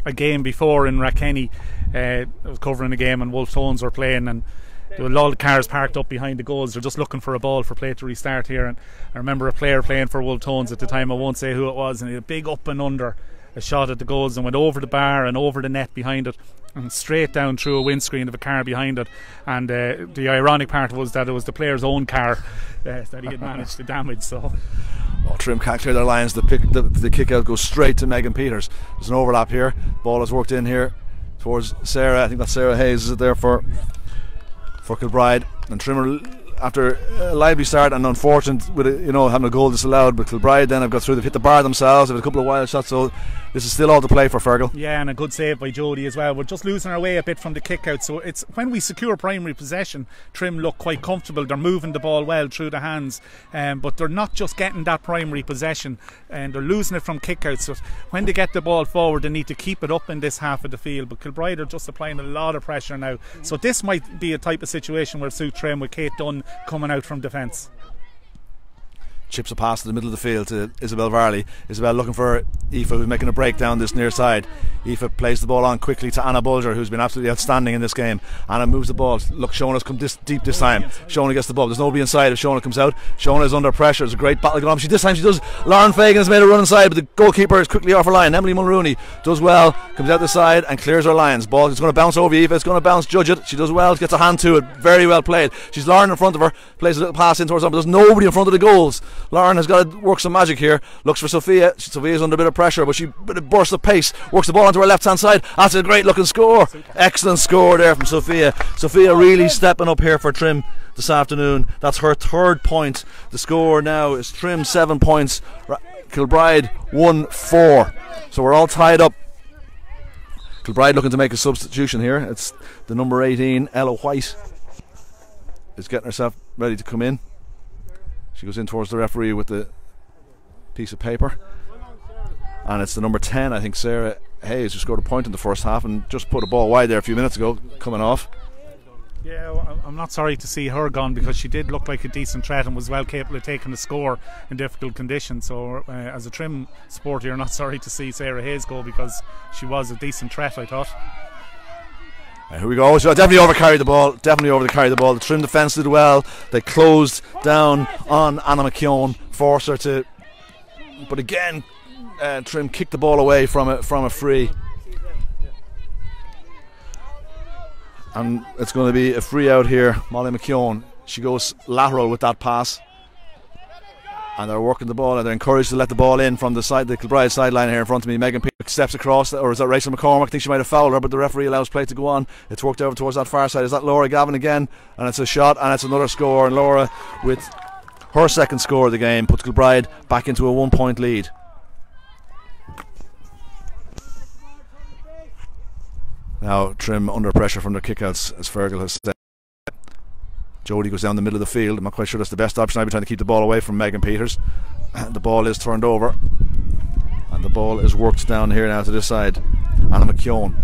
a game before in Rathkenny. I was covering a game and Wolf Tones were playing, and there were a lot of cars parked up behind the goals. They're just looking for a ball for play to restart here, and I remember a player playing for Wolf Tones at the time, I won't say who it was, and he had a big up and under, a shot at the goals, and went over the bar and over the net behind it and straight down through a windscreen of a car behind it, and the ironic part was that it was the player's own car that he had managed to damage. So Trim can't clear their lines. The kick out goes straight to Megan Peters. There's an overlap here. Ball is worked in here towards Sarah. I think that's Sarah Hayes is there for Kilbride, and Trimmer after a lively start and unfortunate with having a goal disallowed, but Kilbride then have got through. They've hit the bar themselves. They've had a couple of wild shots, so this is still all to play for Fergal. Yeah, and a good save by Jodie as well. We're just losing our way a bit from the kick out, so it's when we secure primary possession, Trim look quite comfortable. They're moving the ball well through the hands, but they're not just getting that primary possession, and they're losing it from kick outs. So when they get the ball forward, they need to keep it up in this half of the field, but Kilbride are just applying a lot of pressure now, so this might be a type of situation where suit Trim with Kate Dunn coming out from defence. chips a pass to the middle of the field to Isabel Varley. Isabel looking for Aoife, who's making a break down this near side. Aoife plays the ball on quickly to Anna Bulger, who's been absolutely outstanding in this game. Anna moves the ball. Look, Shona's come deep this time. Shona gets the ball. There's nobody inside. If Shona comes out, Shona is under pressure. It's a great battle going on. This time she does. Lauren Fagan has made a run inside, but the goalkeeper is quickly off her line. Emily Mulrooney does well, comes out the side and clears her lines. Ball is going to bounce over Aoife. It's going to bounce, judge it. She does well, gets a hand to it. Very well played. She's Lauren in front of her, plays a little pass in towards her, but there's nobody in front of the goals. Lauren has got to work some magic here. Looks for Sophia. Sophia's under a bit of pressure, but she bursts of pace, works the ball onto her left hand side. That's a great looking score. Excellent score there from Sophia. Sophia really stepping up here for Trim this afternoon. That's her 3rd point. The score now is Trim 7 points, Kilbride 1-4. So we're all tied up. Kilbride looking to make a substitution here. It's the number 18, Ella White, is getting herself ready to come in. She goes in towards the referee with the piece of paper, and it's the number 10, I think, Sarah Hayes, who scored a point in the first half and just put a ball wide there a few minutes ago, coming off. Yeah, well, I'm not sorry to see her gone, because she did look like a decent threat and was well capable of taking a score in difficult conditions. So as a Trim supporter, you're not sorry to see Sarah Hayes go, because she was a decent threat, I thought. Here we go. So definitely overcarried the ball. The Trim defence did well. They closed down on Anna McKeown, forced her to, but again Trim kicked the ball away from a free, and it's going to be a free out here. Molly McKeown, she goes lateral with that pass, and they're working the ball, and they're encouraged to let the ball in from the Kilbride sideline here in front of me. Megan Peake steps across, or is that Rachel McCormack? I think she might have fouled her, but the referee allows play to go on. It's worked over towards that far side. Is that Laura Gavin again? And it's a shot, and it's another score, and Laura, with her 2nd score of the game, puts Kilbride back into a 1 point lead. Now Trim under pressure from their kickouts, as Fergal has said. Jodie goes down the middle of the field. I'm not quite sure that's the best option. I've been trying to keep the ball away from Megan Peters. The ball is turned over, and the ball is worked down here now to this side. Anna McKeown.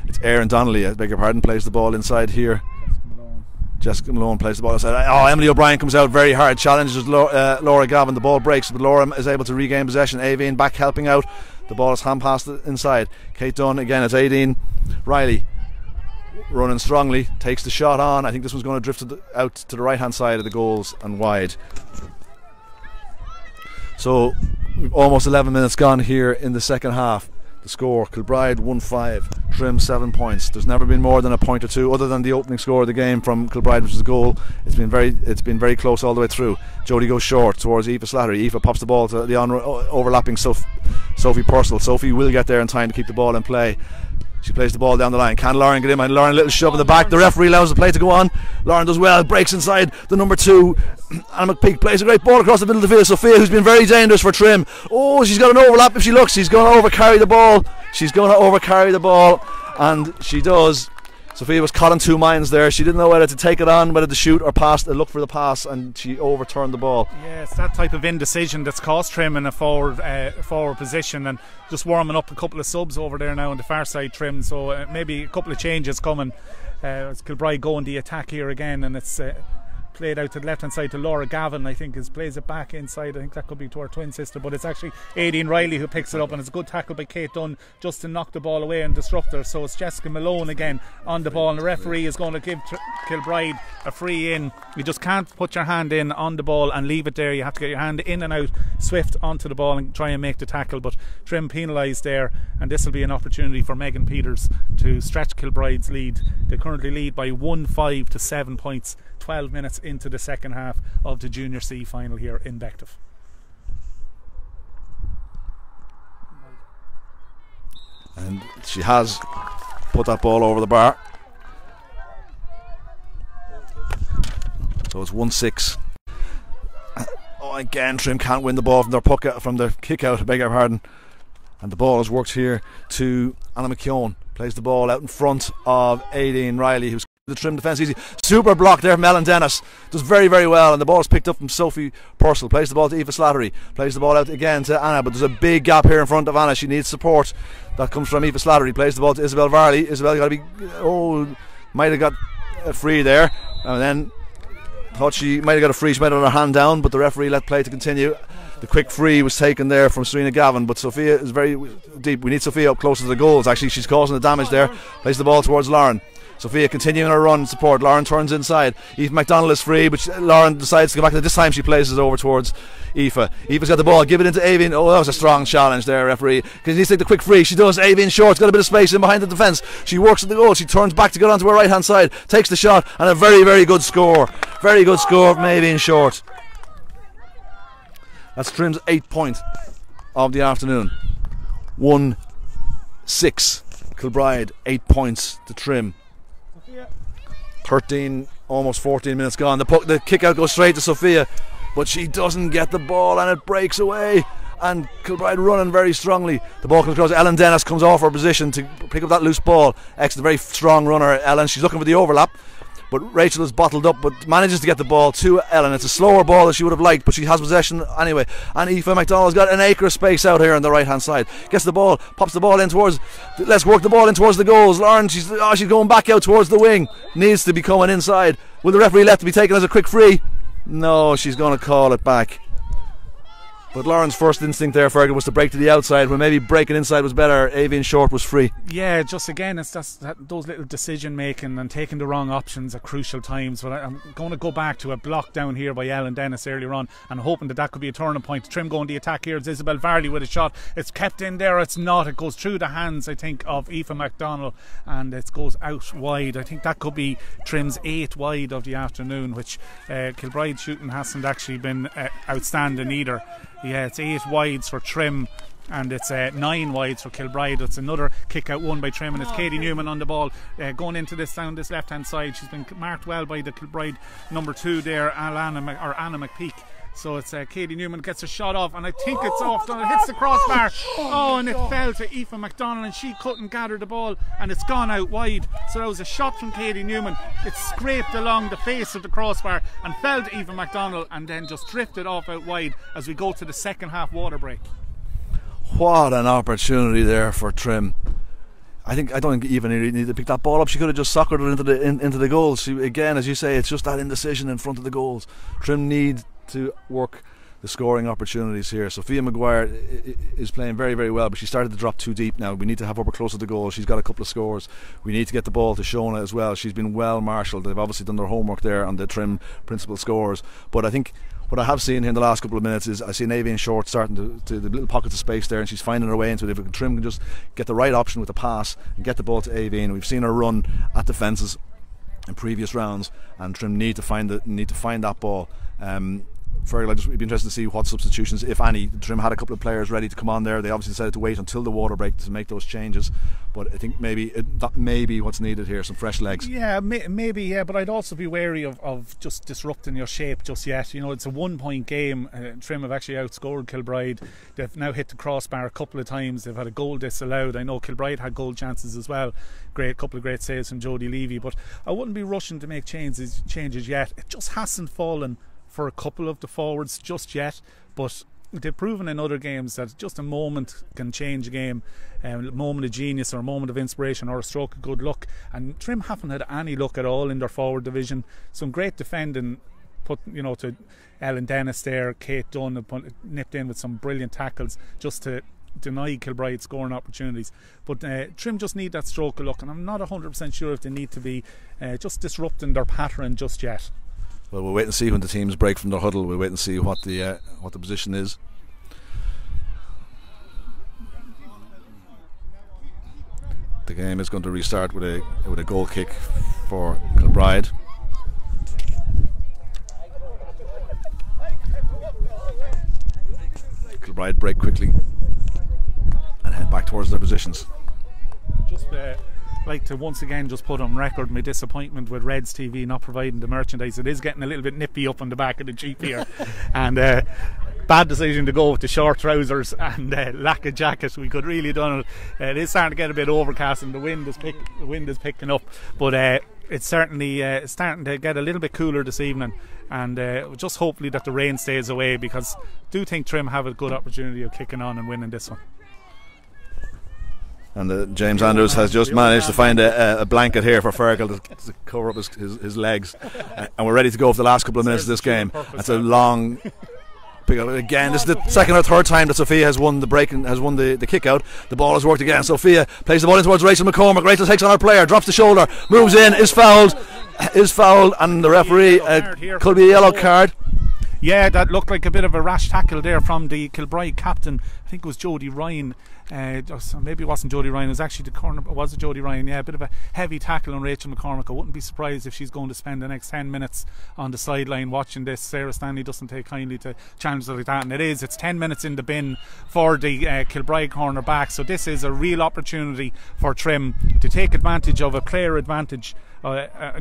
It's Erin Donnelly, I beg your pardon, plays the ball inside here. Jessica Malone plays the ball inside. Oh, Emily O'Brien comes out very hard, challenges Laura Gavin. The ball breaks, but Laura is able to regain possession. Avine back helping out. The ball is hand passed inside. Kate Dunn again. It's Aideen Riley running strongly, takes the shot on. I think this one's going to drift out to the right hand side of the goals and wide. So we've almost 11 minutes gone here in the second half. The score, Kilbride 1-5, Trim 7 points. There's never been more than a point or two, other than the opening score of the game from Kilbride, which was a goal. It's been very close all the way through. Jodie goes short towards Aoife Slattery. Aoife pops the ball to the overlapping Sophie Purcell. Sophie will get there in time to keep the ball in play. She plays the ball down the line. Can Lauren get in? And Lauren, a little shove in the back. The referee allows the play to go on. Lauren does well, breaks inside the number 2. Anna McPeake plays a great ball across the middle of the field. Sophia, who's been very dangerous for Trim. Oh, she's got an overlap. If she looks, she's going to overcarry the ball. And she does. Sophia was caught in two minds there. She didn't know whether to take it on, whether to shoot or pass, look for the pass, and she overturned the ball. Yeah, it's that type of indecision that's cost Trim in a forward position, and just warming up a couple of subs over there now on the far side, Trim. So maybe a couple of changes coming. As Kilbride go on the attack here again, and it's played out to the left hand side to Laura Gavin, I think, plays it back inside. I think that could be to her twin sister, but it's actually Aideen Riley who picks it up, and it's a good tackle by Kate Dunn just to knock the ball away and disrupt her. So it's Jessica Malone again on the ball, and the referee is going to give Kilbride a free in. You just can't put your hand in on the ball and leave it there. You have to get your hand in and out swift onto the ball and try and make the tackle, but Trim penalised there, and this will be an opportunity for Megan Peters to stretch Kilbride's lead. They currently lead by 1-5 to 7 points, 12 minutes into the second half of the Junior C final here in Bective. And she has put that ball over the bar. So it's 1-6. Oh, again, Trim can't win the ball from their kick out, I beg your pardon. And the ball is worked here to Anna McKeown. Plays the ball out in front of Aideen Riley, who's the Trim defence easy. Super block there from Ellen Dennis. Does very, very well, and the ball is picked up from Sophie Purcell. Plays the ball to Aoife Slattery. Plays the ball out again to Anna, but there's a big gap here in front of Anna. She needs support. That comes from Aoife Slattery. Plays the ball to Isabel Varley. Isabel got to be... might have got a free there. And then thought she might have got a free, she might have had her hand down, but the referee let play to continue. The quick free was taken there from Serena Gavin, but Sophia is very deep. We need Sophia up closer to the goals. Actually, she's causing the damage there. Plays the ball towards Lauren. Sophia continuing her run support. Lauren turns inside. Aoife McDonald is free, but Lauren decides to go back. This time she places it over towards Aoife. Aoife's got the ball. Give it into Aoife. Oh, that was a strong challenge there, referee. Because he needs to take the quick free. She does. Aoife short. Got a bit of space in behind the defence. She works at the goal. She turns back to get onto her right hand side. Takes the shot, and a very, very good score. Very good score from Aoife short. That's Trim's 8th point of the afternoon. 1-6. Kilbride 8 points to Trim. 13, almost 14 minutes gone. The kick out goes straight to Sophia, but she doesn't get the ball and it breaks away. And Kilbride running very strongly. The ball comes across. Ellen Dennis comes off her position to pick up that loose ball. Excellent, very strong runner, Ellen. She's looking for the overlap, but Rachel is bottled up, but manages to get the ball to Ellen. It's a slower ball than she would have liked, but she has possession anyway. And Aoife McDonald's got an acre of space out here on the right hand side. Gets the ball, pops the ball in towards. Let's work the ball in towards the goals. Lauren, she's going back out towards the wing. Needs to be coming inside. Will the referee let it be taken as a quick free? No, she's going to call it back. But Lauren's first instinct there, Fergal, was to break to the outside, when maybe breaking inside was better. Avian Short was free. Yeah, just again, it's just those little decision making and taking the wrong options at crucial times. But I'm going to go back to a block down here by Ellen Dennis earlier on, and hoping that could be a turning point. Trim going the attack here. It's Isabel Varley with a shot. It's kept in there. It's not. It goes through the hands, I think, of Aoife McDonald, and it goes out wide. I think that could be Trim's 8th wide of the afternoon, which Kilbride shooting hasn't actually been outstanding either. Yeah, it's 8 wides for Trim, and it's 9 wides for Kilbride. It's another kick out won by Trim, and it's Katie Newman on the ball going into this down this left hand side. She's been marked well by the Kilbride number 2 there, Anna McPeak. So it's Katie Newman gets a shot off, and I think it's off. It hits the crossbar. Oh, and it fell to Aoife McDonald, and she couldn't gather the ball, and it's gone out wide. So that was a shot from Katie Newman. It scraped along the face of the crossbar and fell to Aoife McDonald, and then just drifted off out wide as we go to the second half water break. What an opportunity there for Trim. I don't think even he needed to pick that ball up. She could have just soccered it into the goals. Again, as you say, it's just that indecision in front of the goals. Trim need to work the scoring opportunities here. Sophia Maguire is playing very, very well, but she started to drop too deep now. We need to have her closer to goal. She's got a couple of scores. We need to get the ball to Shona as well. She's been well marshalled. They've obviously done their homework there on the Trim principal scores. But I think what I have seen here in the last couple of minutes is I see Avian Short starting to the little pockets of space there, and she's finding her way into it. If Trim can just get the right option with the pass and get the ball to Avian. We've seen her run at defences in previous rounds, and Trim need to find that ball. Fergal, I'd be interested to see what substitutions, if any. Trim had a couple of players ready to come on there. They obviously decided to wait until the water break to make those changes, but I think that may be what's needed here, some fresh legs. Yeah, maybe, yeah, but I'd also be wary of just disrupting your shape just yet. You know, it's a 1 point game. Trim have actually outscored Kilbride. They've now hit the crossbar a couple of times. They've had a goal disallowed. I know Kilbride had goal chances as well. Couple of great saves from Jodie Levy, but I wouldn't be rushing to make changes yet. It just hasn't fallen for a couple of the forwards just yet, but they've proven in other games that just a moment can change a game, a moment of genius or a moment of inspiration or a stroke of good luck, and Trim haven't had any luck at all in their forward division. Some great defending to Ellen Dennis there. Kate Dunn nipped in with some brilliant tackles just to deny Kilbride scoring opportunities, but Trim just need that stroke of luck, and I'm not 100% sure if they need to be just disrupting their pattern just yet. Well, we'll wait and see when the teams break from their huddle. We'll wait and see what the position is. The game is going to restart with a goal kick for Kilbride. Kilbride break quickly and head back towards their positions. Just like to once again just put on record my disappointment with Reds TV not providing the merchandise. It is getting a little bit nippy up on the back of the Jeep here, and bad decision to go with the short trousers and lack of jacket. We could really done it. It is starting to get a bit overcast, and the wind is picking up, but it's certainly starting to get a little bit cooler this evening, and just hopefully that the rain stays away, because I do think Trim have a good opportunity of kicking on and winning this one. And James Andrews has just managed to find a blanket here for Fergal to cover up his legs. And we're ready to go for the last couple of minutes of this game. That's a long pick up. Again, this is the second or third time that Sophia has won the break and has won the kick out. The ball has worked again. Sophia plays the ball in towards Rachel McCormick. Rachel takes on her player, drops the shoulder, moves in, is fouled, and the referee could be a yellow card. Yeah, that looked like a bit of a rash tackle there from the Kilbride captain. I think it was Jodie Ryan. Maybe it wasn't Jodie Ryan, it was actually the corner. Was it Jodie Ryan? Yeah, a bit of a heavy tackle on Rachel McCormick. I wouldn't be surprised if she's going to spend the next 10 minutes on the sideline watching this. Sarah Stanley doesn't take kindly to challenges like that, and it's 10 minutes in the bin for the Kilbride corner back. So this is a real opportunity for Trim to take advantage of a player advantage,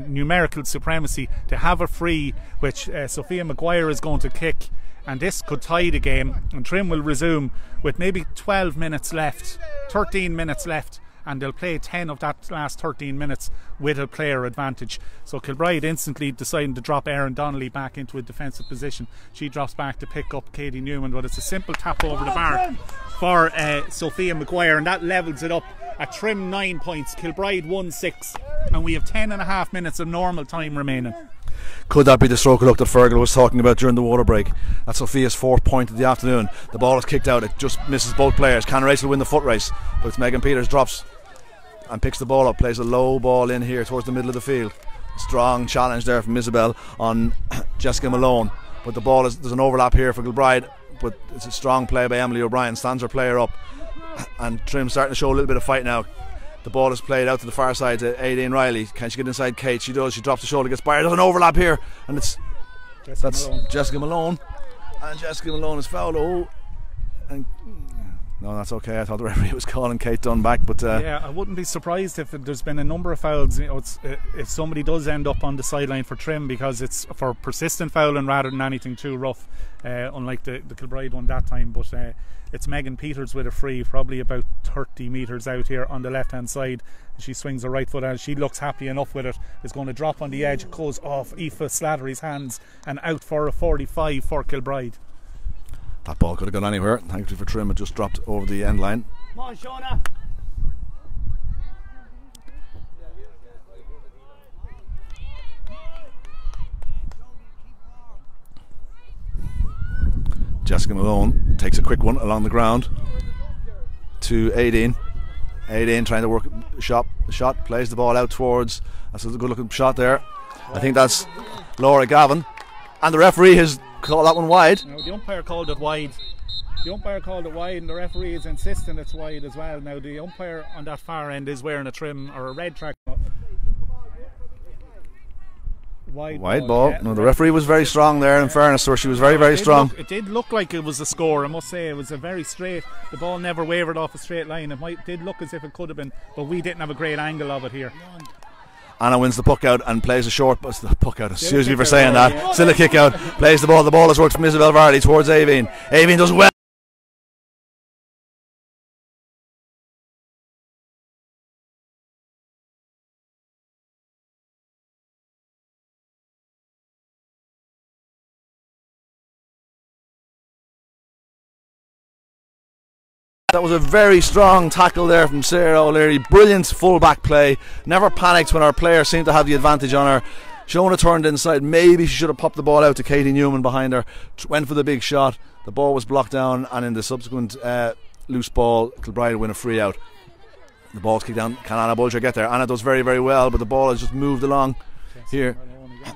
numerical supremacy, to have a free which Sophia Maguire is going to kick, and this could tie the game, and Trim will resume with maybe 12 minutes left, 13 minutes left, and they'll play 10 of that last 13 minutes with a player advantage. So Kilbride instantly deciding to drop Erin Donnelly back into a defensive position. She drops back to pick up Katie Newman, but it's a simple tap over the bar for Sophia Maguire, and that levels it up at Trim 9 points, Kilbride 1-6, and we have 10.5 minutes of normal time remaining. Could that be the stroke of luck that Fergal was talking about during the water break? That's Sophia's 4th point of the afternoon. The ball is kicked out, it just misses both players. Can Rachel win the foot race? But it's Megan Peters drops and picks the ball up, plays a low ball in here towards the middle of the field. Strong challenge there from Isabel on Jessica Malone, but the ball there's an overlap here for Kilbride, but it's a strong play by Emily O'Brien, stands her player up, and Trim starting to show a little bit of fight now. The ball is played out to the far side to Aideen Riley. Can she get inside Kate? She does. She drops the shoulder, gets by. There's an overlap here, and Jessica Malone, and Jessica Malone is fouled. No, that's okay. I thought the referee was calling Kate Dunn back, but yeah, I wouldn't be surprised if there's been a number of fouls. If somebody does end up on the sideline for Trim, because it's for persistent fouling rather than anything too rough, unlike the Kilbride one that time. But it's Megan Peters with a free, probably about 30 metres out here on the left hand side. She swings her right foot out. She looks happy enough with it. It's going to drop on the edge. It goes off Aoife Slattery's hands and out for a 45 for Kilbride. That ball could have gone anywhere. Thankfully for Trim, it just dropped over the end line. Come on, Shona. Jessica Malone takes a quick one along the ground to Aideen. Aideen trying to work a shot, plays the ball out towards, that's a good looking shot there. I think that's Laura Gavin, and the referee has called that one wide. No, the umpire called it wide. The umpire called it wide, and the referee is insisting it's wide as well. Now the umpire on that far end is wearing a Trim or a red track. Wide ball. Yeah. No, the referee was very strong there, in fairness, so she was very strong. It did look like it was a score, I must say. It was a very straight, the ball never wavered off a straight line. It did look as if it could have been, but we didn't have a great angle of it here. Anna wins the puck out and plays a short, but the puck out, excuse me for saying that, yeah. Still a kick out, plays the ball has worked from Isabel Varley towards Aideen. Aideen does well. That was a very strong tackle there from Sarah O'Leary. Brilliant full back play. Never panicked when our player seemed to have the advantage on her. Shona turned inside. Maybe she should have popped the ball out to Katie Newman behind her. Went for the big shot. The ball was blocked down, and in the subsequent loose ball, Kilbride win a free out. The ball's kicked down. Can Anna Bulger get there? Anna does very well, but the ball has just moved along here.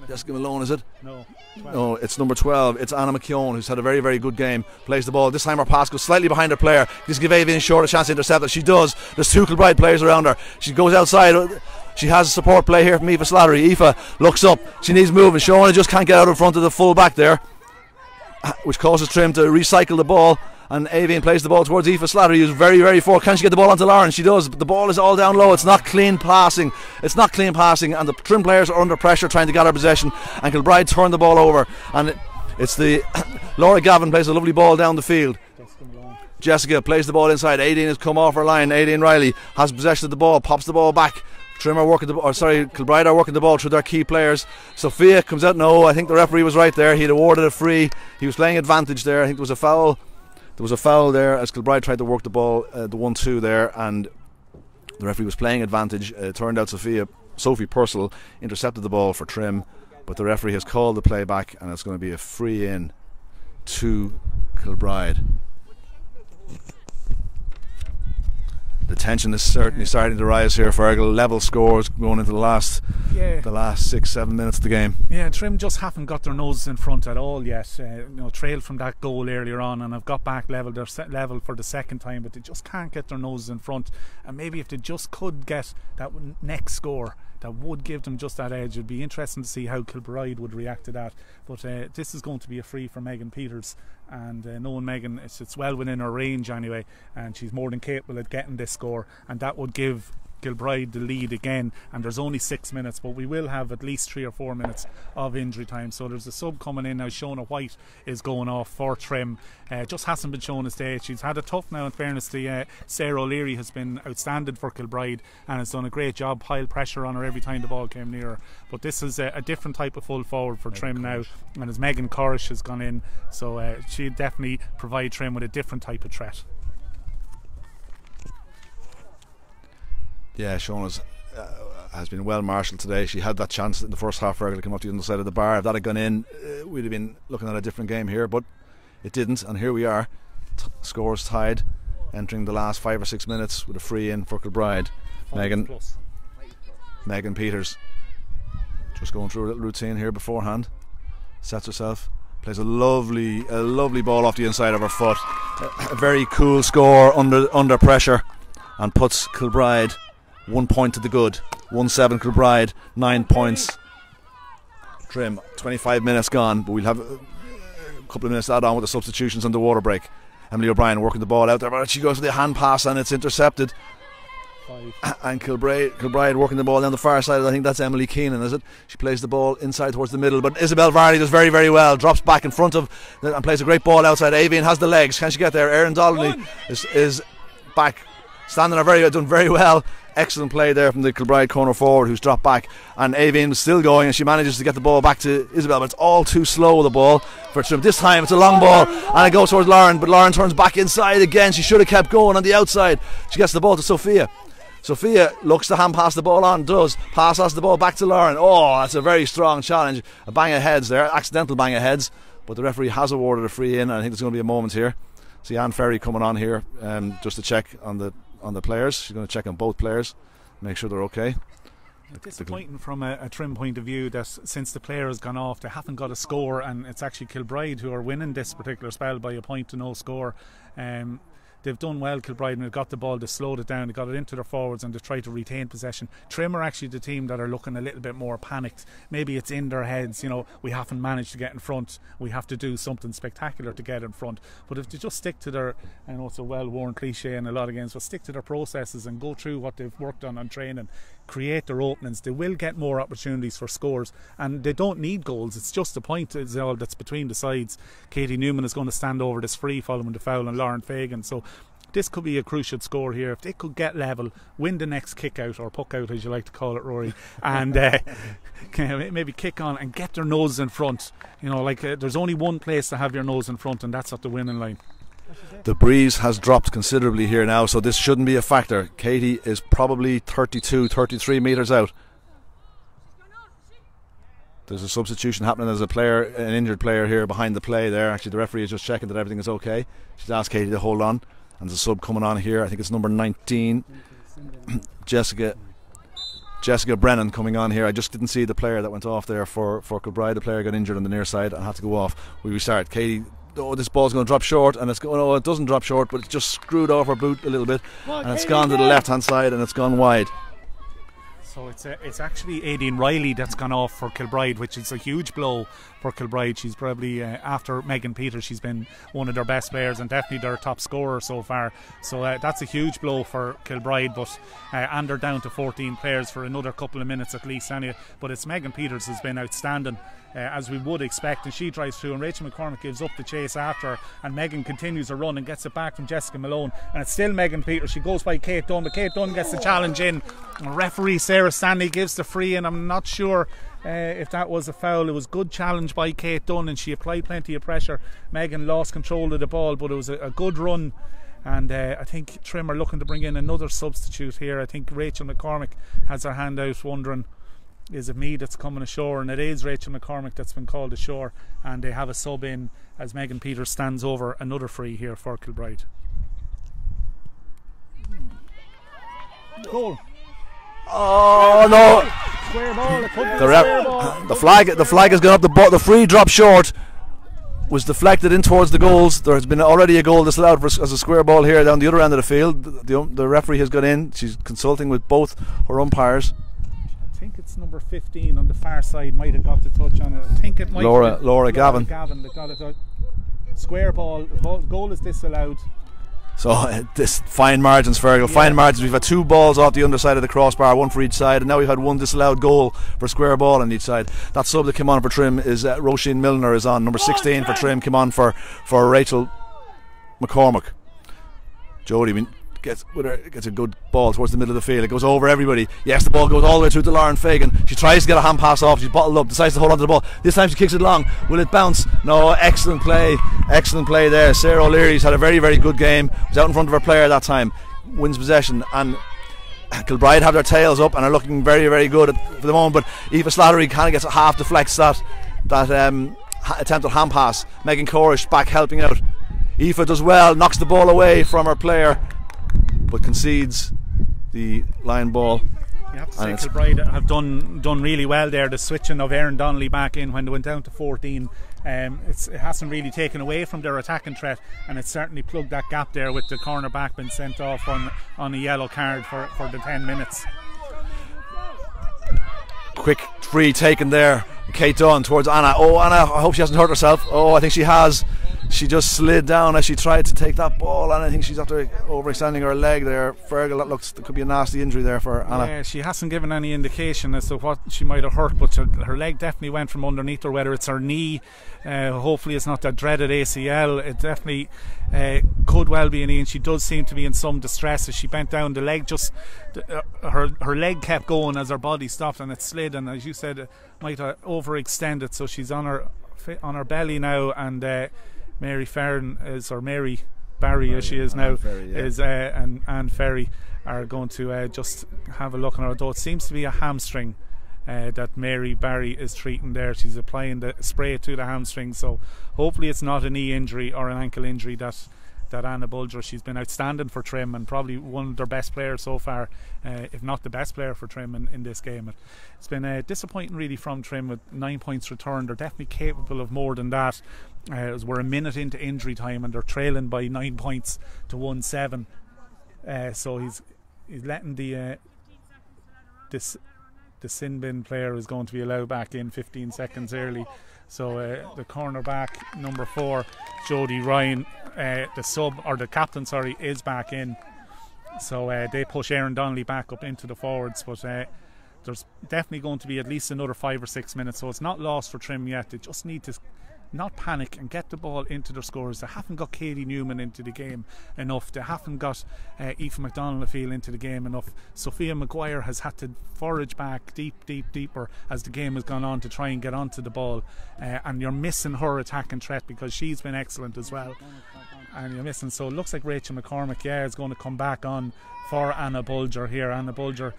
Jessica Malone, is it? No. 12. No, it's number 12. It's Anna McKeown, who's had a very good game. Plays the ball. This time her pass goes slightly behind her player. Just give Aideen Short a chance to intercept it. She does. There's two Kilbride players around her. She goes outside. She has a support play here from Aoife Slattery. Aoife looks up. She needs moving. Shona just can't get out in front of the full back there, which causes Trim to recycle the ball. And Aideen plays the ball towards Aoife Slattery, who's very forward. Can she get the ball onto Lauren? She does, but the ball is all down low. It's not clean passing. And the Trim players are under pressure trying to get our possession, and Kilbride turn the ball over, and it's the Laura Gavin plays a lovely ball down the field. Jessica plays the ball inside. Aideen has come off her line. Aideen Riley has possession of the ball, pops the ball back. Kilbride are working the ball through their key players. Sophia comes out. No, I think the referee was right there. He'd awarded a free. He was playing advantage there. I think there was a foul. There was a foul there as Kilbride tried to work the ball, the 1-2 there, and The referee was playing advantage. It turned out Sophie Purcell intercepted the ball for Trim, but the referee has called the play back, and it's going to be a free in to Kilbride. The tension is certainly starting to rise here, Fergal. Level scores going into the last 6-7 minutes of the game. Yeah, Trim just haven't got their noses in front at all yet. Trailed from that goal earlier on, and have got back level. They're set level for the second time, but they just can't get their noses in front. And maybe if they just could get that next score, that would give them just that edge. It'd be interesting to see how Kilbride would react to that. But this is going to be a free for Megan Peters, and knowing Megan, it's well within her range anyway, and she's more than capable of getting this score, and that would give Kilbride the lead again. And there's only 6 minutes, but we will have at least 3 or 4 minutes of injury time. So there's a sub coming in now. Shona White is going off for Trim. Just hasn't been shown his day. She's had it tough now, in fairness. Sarah O'Leary has been outstanding for Kilbride and has done a great job, piled pressure on her every time the ball came near her. But this is a different type of full forward for Trim now, and as Megan Corish has gone in, so she'll definitely provide Trim with a different type of threat. Yeah, Shona has been well marshalled today. She had that chance in the first half to come up to the other side of the bar. If that had gone in, we'd have been looking at a different game here, but it didn't, and here we are. Scores tied, entering the last 5 or 6 minutes with a free in for Kilbride. Megan Peters just going through a little routine here beforehand. Sets herself, plays a lovely ball off the inside of her foot. A very cool score under pressure, and puts Kilbride 1 point to the good. 1-7 Kilbride, 9 points. Trim, 25 minutes gone, but we'll have a couple of minutes to add on with the substitutions and the water break. Emily O'Brien working the ball out there, but she goes with the hand pass and it's intercepted. And Kilbride working the ball down the far side. I think that's Emily Keenan, is it? She plays the ball inside towards the middle, but Isabel Varley does very, very well. Drops back in front of and plays a great ball outside. Avian has the legs. Can she get there? Erin Donnelly is back, standing there done very well. Excellent play there from the Kilbride corner forward, who's dropped back, and Avian is still going, and she manages to get the ball back to Isabel, but it's all too slow, the ball for Trim. This time it's a long ball and it goes towards Lauren, but Lauren turns back inside again. She should have kept going on the outside. She gets the ball to Sophia. Sophia looks to hand pass the ball on, does pass the ball back to Lauren. Oh, that's a very strong challenge. A bang of heads there, accidental bang of heads, but the referee has awarded a free in, and I think there's going to be a moment here. See Anne Ferry coming on here just to check on the players. She's going to check on both players, make sure they're okay. Disappointing from a Trim point of view that since the player has gone off, they haven't got a score, and it's actually Kilbride who are winning this particular spell by a point to no score. They've done well, Kilbride, and they've got the ball, they slowed it down, they got it into their forwards, and they tried to retain possession. Trim are actually the team that are looking a little bit more panicked. Maybe it's in their heads, we haven't managed to get in front, we have to do something spectacular to get in front. But if they just stick to their, I know it's a well-worn cliche in a lot of games, but stick to their processes and go through what they've worked on training, create their openings, they will get more opportunities for scores, and they don't need goals. It's just a point is all that's between the sides. Katie Newman is going to stand over this free following the foul on Lauren Fagan, so this could be a crucial score here. If they could get level, win the next kick out, or puck out as you like to call it, Rory, and maybe kick on and get their noses in front. There's only one place to have your nose in front, and that's at the winning line. The breeze has dropped considerably here now, so this shouldn't be a factor. Katie is probably 33 metres out. There's a substitution happening. There's an injured player here behind the play there. Actually, the referee is just checking that everything is okay. She's asked Katie to hold on, and there's a sub coming on here. I think it's number 19, Jessica Brennan coming on here. I just didn't see the player that went off there for Kilbride. The player got injured on the near side and had to go off. We restart. Katie, this ball's going to drop short, and it doesn't drop short, but it's just screwed off her boot a little bit, and it's gone to the left hand side and it's gone wide. So it's actually Aideen Riley that's gone off for Kilbride, which is a huge blow for Kilbride. She's probably, after Megan Peters, she's been one of their best players and definitely their top scorer so far. So that's a huge blow for Kilbride, and they're down to 14 players for another couple of minutes at least anyway. But it's Megan Peters has been outstanding, as we would expect, and she drives through, and Rachel McCormick gives up the chase after her, and Megan continues her run and gets it back from Jessica Malone, and it's still Megan Peters. She goes by Kate Dunn, but Kate Dunn gets the challenge in. Referee Sarah Stanley gives the free, and I'm not sure if that was a foul. It was good challenge by Kate Dunn, and she applied plenty of pressure. Megan lost control of the ball, but it was a good run and I think Trim are looking to bring in another substitute here. I think Rachel McCormick has her hand out wondering, is it me that's coming ashore? And it is Rachel McCormick that's been called ashore, and they have a sub in as Megan Peters stands over another free here for Kilbride. Goal. Oh no! Square ball. It could be The, ball. the flag has gone up. The free drop short was deflected in towards the goals. There has been already a goal disallowed as a square ball here down the other end of the field. The referee has got in. She's consulting with both her umpires. I think it's number 15 on the far side might have got the touch on it. I think it might Laura Gavin that got it. Square ball. Goal is disallowed. So this fine margins, Fergal. Fine margins. We've had 2 balls off the underside of the crossbar, 1 for each side, and now we've had 1 disallowed goal for square ball on each side. That sub that came on for Trim is Roisin Milner is on. Number 16 for Trim came on for Rachel McCormick. Jodie gets a good ball towards the middle of the field. It goes over everybody. Yes, the ball goes all the way through to Lauren Fagan. She tries to get a hand pass off. She's bottled up, decides to hold on to the ball. This time she kicks it long. Will it bounce? No. Excellent play there. Sarah O'Leary's had a very, very good game. Was out in front of her player that time. Wins possession, and Kilbride have their tails up and are looking very, very good for the moment. But Aoife Slattery kind of gets half deflects that attempted hand pass. Megan Corish back helping out. Aoife does well, knocks the ball away from her player, but concedes the line ball. You have to say Kilbride have done really well there. The switching of Erin Donnelly back in when they went down to 14, it hasn't really taken away from their attacking threat, and it's certainly plugged that gap there with the corner back being sent off on a yellow card for the 10 minutes. Quick free taken there. Kate Dunn towards Anna. Oh, Anna, I hope she hasn't hurt herself. Oh, I think she has. She just slid down as she tried to take that ball, and I think she's after overextending her leg there. Fergal, that could be a nasty injury there for Anna. Yeah, she hasn't given any indication as to what she might have hurt, but her leg definitely went from underneath her, whether it's her knee. Hopefully it's not that dreaded ACL. It definitely could well be a knee, and she does seem to be in some distress as she bent down. The leg her leg kept going as her body stopped, and it slid, and as you said, it might have overextended, so she's on her belly now, and Mary Barry as she is now, and Anne Ferry are going to just have a look on her. Though it seems to be a hamstring that Mary Barry is treating there. She's applying the spray to the hamstring, so hopefully it's not a knee injury or an ankle injury that Anna Bulger. She's been outstanding for Trim and probably one of their best players so far, if not the best player for Trim in this game. It's been disappointing really from Trim with 9 points returned. They're definitely capable of more than that. We're a minute into injury time and they're trailing by 9 points to 1-7. So he's letting the sin bin player is going to be allowed back in 15 seconds early. So the cornerback number 4, Jodie Ryan, the captain, is back in. So they push Erin Donnelly back up into the forwards, but there's definitely going to be at least another 5 or 6 minutes. So it's not lost for Trim yet. They just need to not panic and get the ball into their scores. They haven't got Katie Newman into the game enough. They haven't got Aoife McDonald into the game enough. Sophia Maguire has had to forage back deeper as the game has gone on to try and get onto the ball, and you're missing her attacking threat because she's been excellent as well, and you're missing. So it looks like Rachel McCormick is going to come back on for Anna Bulger here. Anna Bulger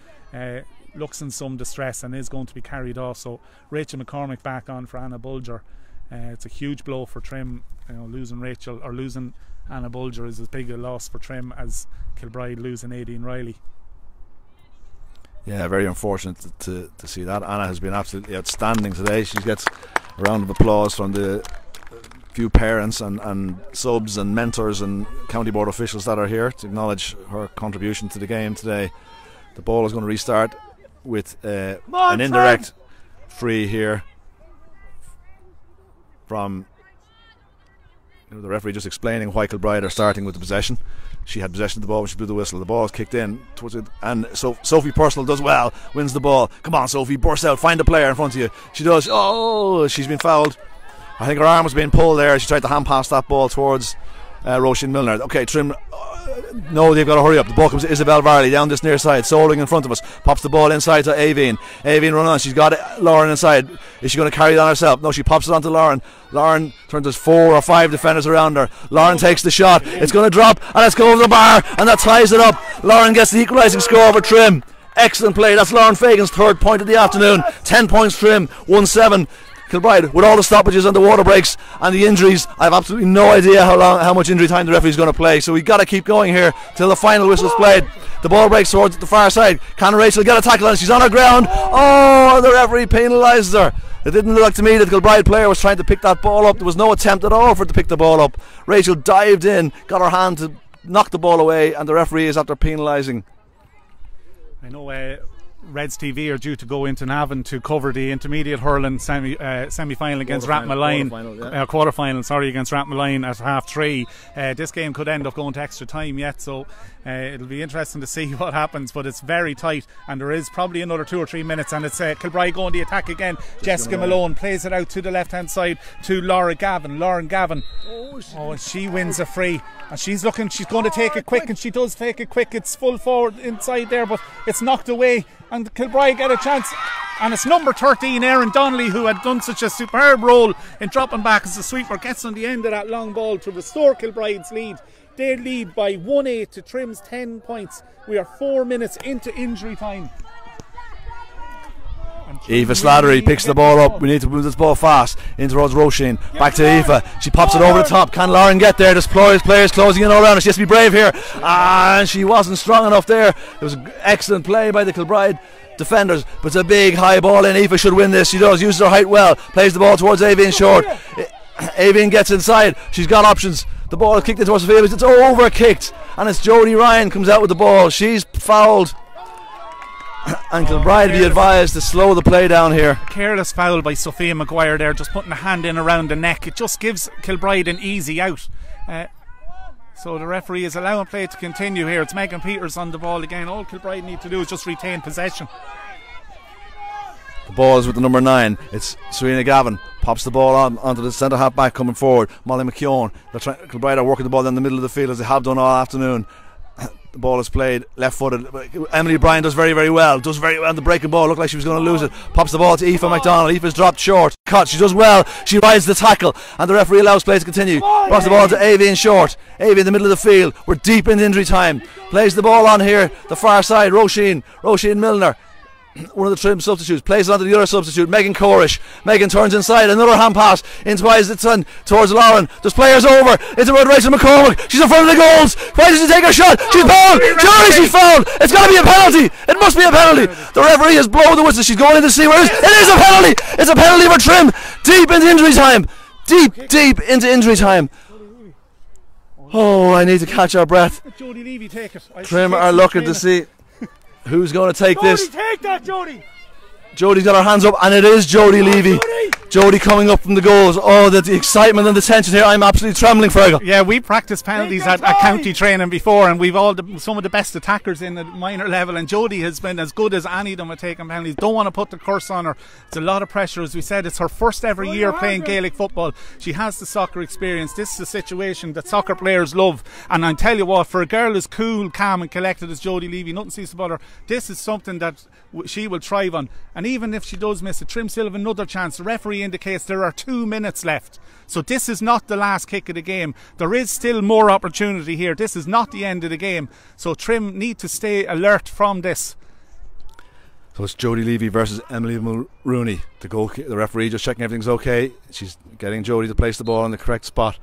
looks in some distress and is going to be carried off, so Rachel McCormick back on for Anna Bulger. It's a huge blow for Trim. Losing Anna Bulger is as big a loss for Trim as Kilbride losing Aideen Riley. Yeah, very unfortunate to see that. Anna has been absolutely outstanding today. She gets a round of applause from the few parents and subs and mentors and county board officials that are here to acknowledge her contribution to the game today. The ball is going to restart with an indirect free here from the referee, just explaining why Kilbride are starting with the possession. She had possession of the ball when she blew the whistle. The ball is kicked in towards it, and so Sophie Purcell does well, wins the ball. Come on, Sophie, burst out, find the player in front of you. She does. Oh, she's been fouled. I think her arm was being pulled there. She tried to hand pass that ball towards Roisin Milner. Okay, Trim no, they've got to hurry up. The ball comes to Isabel Varley down this near side, Soling in front of us, pops the ball inside to Aveen. Aveen run on, she's got Lauren inside. Is she going to carry it on herself? No, she pops it onto Lauren. Lauren turns, there's 4 or 5 defenders around her. Lauren takes the shot, it's going to drop, and it's going over the bar, and that ties it up. Lauren gets the equalising score over Trim. Excellent play. That's Lauren Fagan's 3rd point of the afternoon. 10 points Trim, 1-7 Kilbride. With all the stoppages and the water breaks and the injuries, I have absolutely no idea how much injury time the referee's going to play. So we've got to keep going here till the final whistle's played. The ball breaks towards the far side. Can Rachel get a tackle on? She's on her ground. Oh, the referee penalises her. It didn't look to me that the Kilbride player was trying to pick that ball up. There was no attempt at all for her to pick the ball up. Rachel dived in, got her hand to knock the ball away, and the referee is after penalising. I know Reds TV are due to go into Navan to cover the intermediate hurling semi-final against Rathmaline, quarter-final, against Rathmaline at 3:30. This game could end up going to extra time yet, so it'll be interesting to see what happens, but it's very tight, and there is probably another 2 or 3 minutes, and it's Kilbride going the attack again. Jessica Malone plays it out to the left-hand side to Lauren Gavin. Oh, she wins a free, and she's going to take it quick, and she does take it quick. It's full forward inside there, but it's knocked away, and Kilbride get a chance, and it's number 13 Erin Donnelly, who had done such a superb role in dropping back as the sweeper, gets on the end of that long ball to restore Kilbride's lead. They lead by 1-8 to Trim's 10 points. We are 4 minutes into injury time. Aoife Slattery picks the ball up. We need to move this ball fast in towards Roisin. Back to Aoife. She pops it over the top. Can Lauren get there? There's players closing in all around her. She has to be brave here. And she wasn't strong enough there. It was an excellent play by the Kilbride defenders, but it's a big high ball in. Aoife should win this. She does. Uses her height well. Plays the ball towards Aveen short. Aveen gets inside. She's got options. The ball is kicked in towards the field. It's over kicked, and it's Jodie Ryan comes out with the ball. She's fouled, and Kilbride be advised to slow the play down here. Careless foul by Sophia Maguire there, just putting a hand in around the neck. It just gives Kilbride an easy out. So the referee is allowing play to continue here. It's Megan Peters on the ball again. All Kilbride need to do is just retain possession. The ball is with the number 9. It's Serena Gavin. Pops the ball onto the centre half back coming forward. Molly McKeown. Kilbride are working the ball down the middle of the field as they have done all afternoon. The ball is played left footed. Emily Bryan does very, very well. Does very well. The breaking ball looked like she was going to lose it. Pops the ball to Aoife McDonald. Aoife's dropped short. Cut. She does well. She rides the tackle, and the referee allows play to continue. Pops the ball to Aveen short. Aveen in the middle of the field. We're deep in injury time. Plays the ball on here. The far side. Roisin Milner. One of the Trim substitutes plays it onto the other substitute, Megan Corish. Megan turns inside, another hand pass into Isleton towards Lauren. There's players over into Rachel McCormick. She's in front of the goals. Why does she take her shot? She's fouled. Surely she's fouled. It's got to be a penalty. It must be a penalty. The referee has blown the whistle. She's going in to see where it is. It is a penalty. It's a penalty for Trim. Deep into injury time. Deep into injury time. Oh, I need to catch our breath. Trim are looking to see who's going to take this. Take that, Jodie. Jodie's got her hands up, and it is Jodie Levy. Jodie coming up from the goals. Oh, the excitement and the tension here. I'm absolutely trembling, Fergal. Yeah, we practiced penalties at county training before, and we've some of the best attackers in the minor level, and Jodie has been as good as any of them at taking penalties. Don't want to put the curse on her. It's a lot of pressure. As we said, it's her first ever year playing Gaelic football. She has the soccer experience. This is a situation that soccer players love, and I tell you what, for a girl as cool, calm and collected as Jodie Levy, nothing seems about her. This is something that she will thrive on. And even if she does miss it, Trim still have another chance. The referee indicates there are 2 minutes left. So this is not the last kick of the game. There is still more opportunity here. This is not the end of the game. So Trim need to stay alert from this. So it's Jodie Levy versus Emily Mulrooney. The referee just checking everything's okay. She's getting Jodie to place the ball in the correct spot.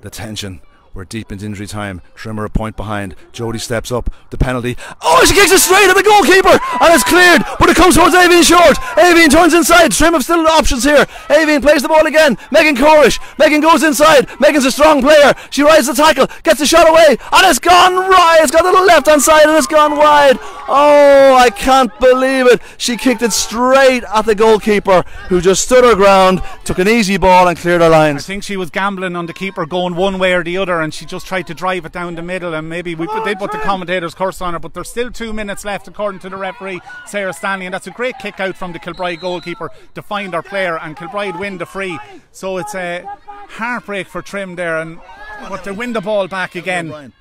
The tension. We're deep into injury time. Trimmer a point behind. Jodie steps up. The penalty. Oh, she kicks it straight at the goalkeeper, and it's cleared, but it comes towards Aveen short. Aveen turns inside. Trim have still options here. Aveen plays the ball again. Megan Corish. Megan goes inside. Megan's a strong player. She rides the tackle, gets the shot away, and it's gone right. It's got the left hand side, and it's gone wide. Oh, I can't believe it. She kicked it straight at the goalkeeper, who just stood her ground, took an easy ball and cleared her lines. I think she was gambling on the keeper going one way or the other, and she just tried to drive it down the middle, and maybe they put the commentator's curse on her, but there's still 2 minutes left according to the referee, Sarah Stanley, and that's a great kick out from the Kilbride goalkeeper to find our player, and Kilbride win the free. So it's a heartbreak for Trim there, but they win the ball back again.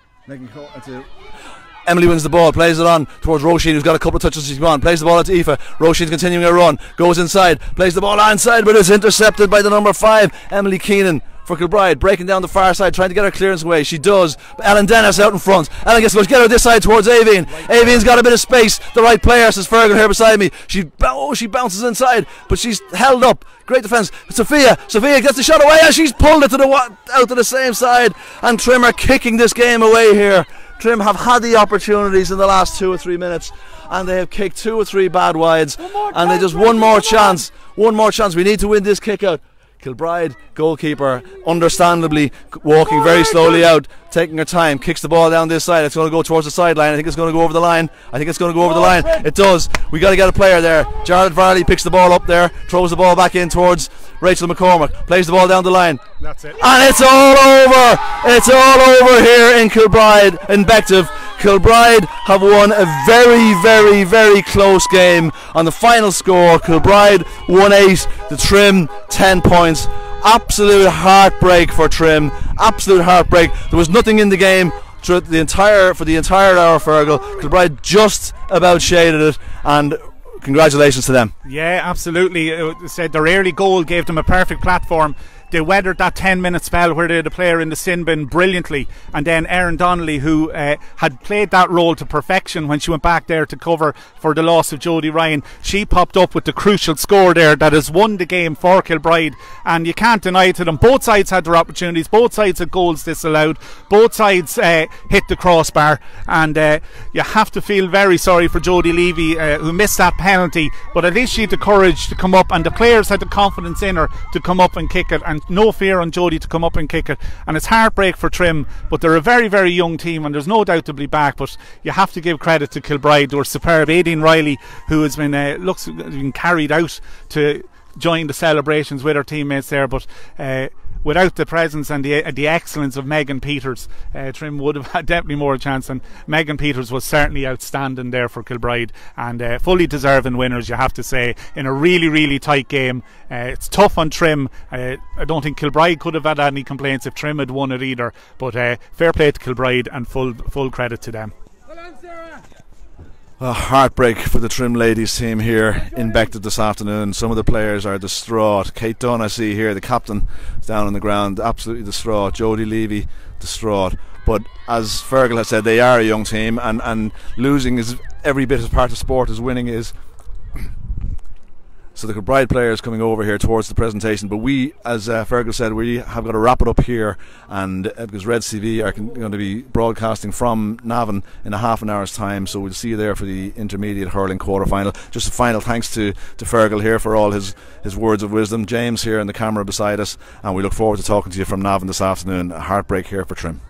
Emily wins the ball, plays it on towards Roisin, who's got a couple of touches she's gone, plays the ball to Aoife. Roisin's continuing her run, goes inside, plays the ball onside, but it's intercepted by the number 5, Emily Keenan for Kilbride, breaking down the far side, trying to get her clearance away. She does. Ellen Dennis out in front. Ellen gets to get her this side towards Avian. Avian's got a bit of space. The right player, says Fergal here beside me. She bounces inside, but she's held up. Great defence. Sophia gets the shot away, and she's pulled it out to the same side. And Trim are kicking this game away here. Trim have had the opportunities in the last 2 or 3 minutes, and they have kicked 2 or 3 bad wides, and they just one more chance. We need to win this kick out. Kilbride goalkeeper, understandably walking very slowly out, taking her time, kicks the ball down this side. It's going to go towards the sideline. I think it's going to go over the line. It does. We got to get a player there. Jarlath Varley picks the ball up there, throws the ball back in towards Rachel McCormack, plays the ball down the line. That's it. And it's all over. It's all over here in Kilbride, in Bective. Kilbride have won a very, very, very close game. On the final score, Kilbride 1-8, the Trim 10 points. Absolute heartbreak for Trim. Absolute heartbreak. There was nothing in the game for the entire hour. Fergal, Kilbride just about shaded it, and congratulations to them. Yeah, absolutely. It said their early goal gave them a perfect platform. They weathered that 10-minute spell where they had a player in the sin bin brilliantly, and then Erin Donnelly, who had played that role to perfection when she went back there to cover for the loss of Jodie Ryan, she popped up with the crucial score there that has won the game for Kilbride, and you can't deny it to them. Both sides had their opportunities, both sides had goals disallowed, both sides hit the crossbar, and you have to feel very sorry for Jodie Levy, who missed that penalty, but at least she had the courage to come up, and the players had the confidence in her to come up and kick it, and no fear on Jodie to come up and kick it. And it's heartbreak for Trim, but they're a very, very young team, and there's no doubt they'll be back. But you have to give credit to Kilbride. They were superb. Aideen Riley, who has been carried out to join the celebrations with her teammates there, but without the presence and the excellence of Megan Peters, Trim would have had definitely more chance, and Megan Peters was certainly outstanding there for Kilbride, and fully deserving winners, you have to say, in a really, really tight game. It's tough on Trim. I don't think Kilbride could have had any complaints if Trim had won it either, but fair play to Kilbride and full credit to them. A heartbreak for the Trim ladies team here in Bective this afternoon. Some of the players are distraught. Kate Dunn, I see here, the captain, is down on the ground, absolutely distraught. Jodie Levy, distraught. But as Fergal has said, they are a young team, and losing is every bit as part of sport as winning is. So the Kilbride players coming over here towards the presentation, but we, as Fergal said, we have got to wrap it up here, and because Reds TV are going to be broadcasting from Navan in a half an hour's time, so we'll see you there for the intermediate hurling quarter-final. Just a final thanks to Fergal here for all his words of wisdom. James here in the camera beside us, and we look forward to talking to you from Navan this afternoon. A heartbreak here for Trim.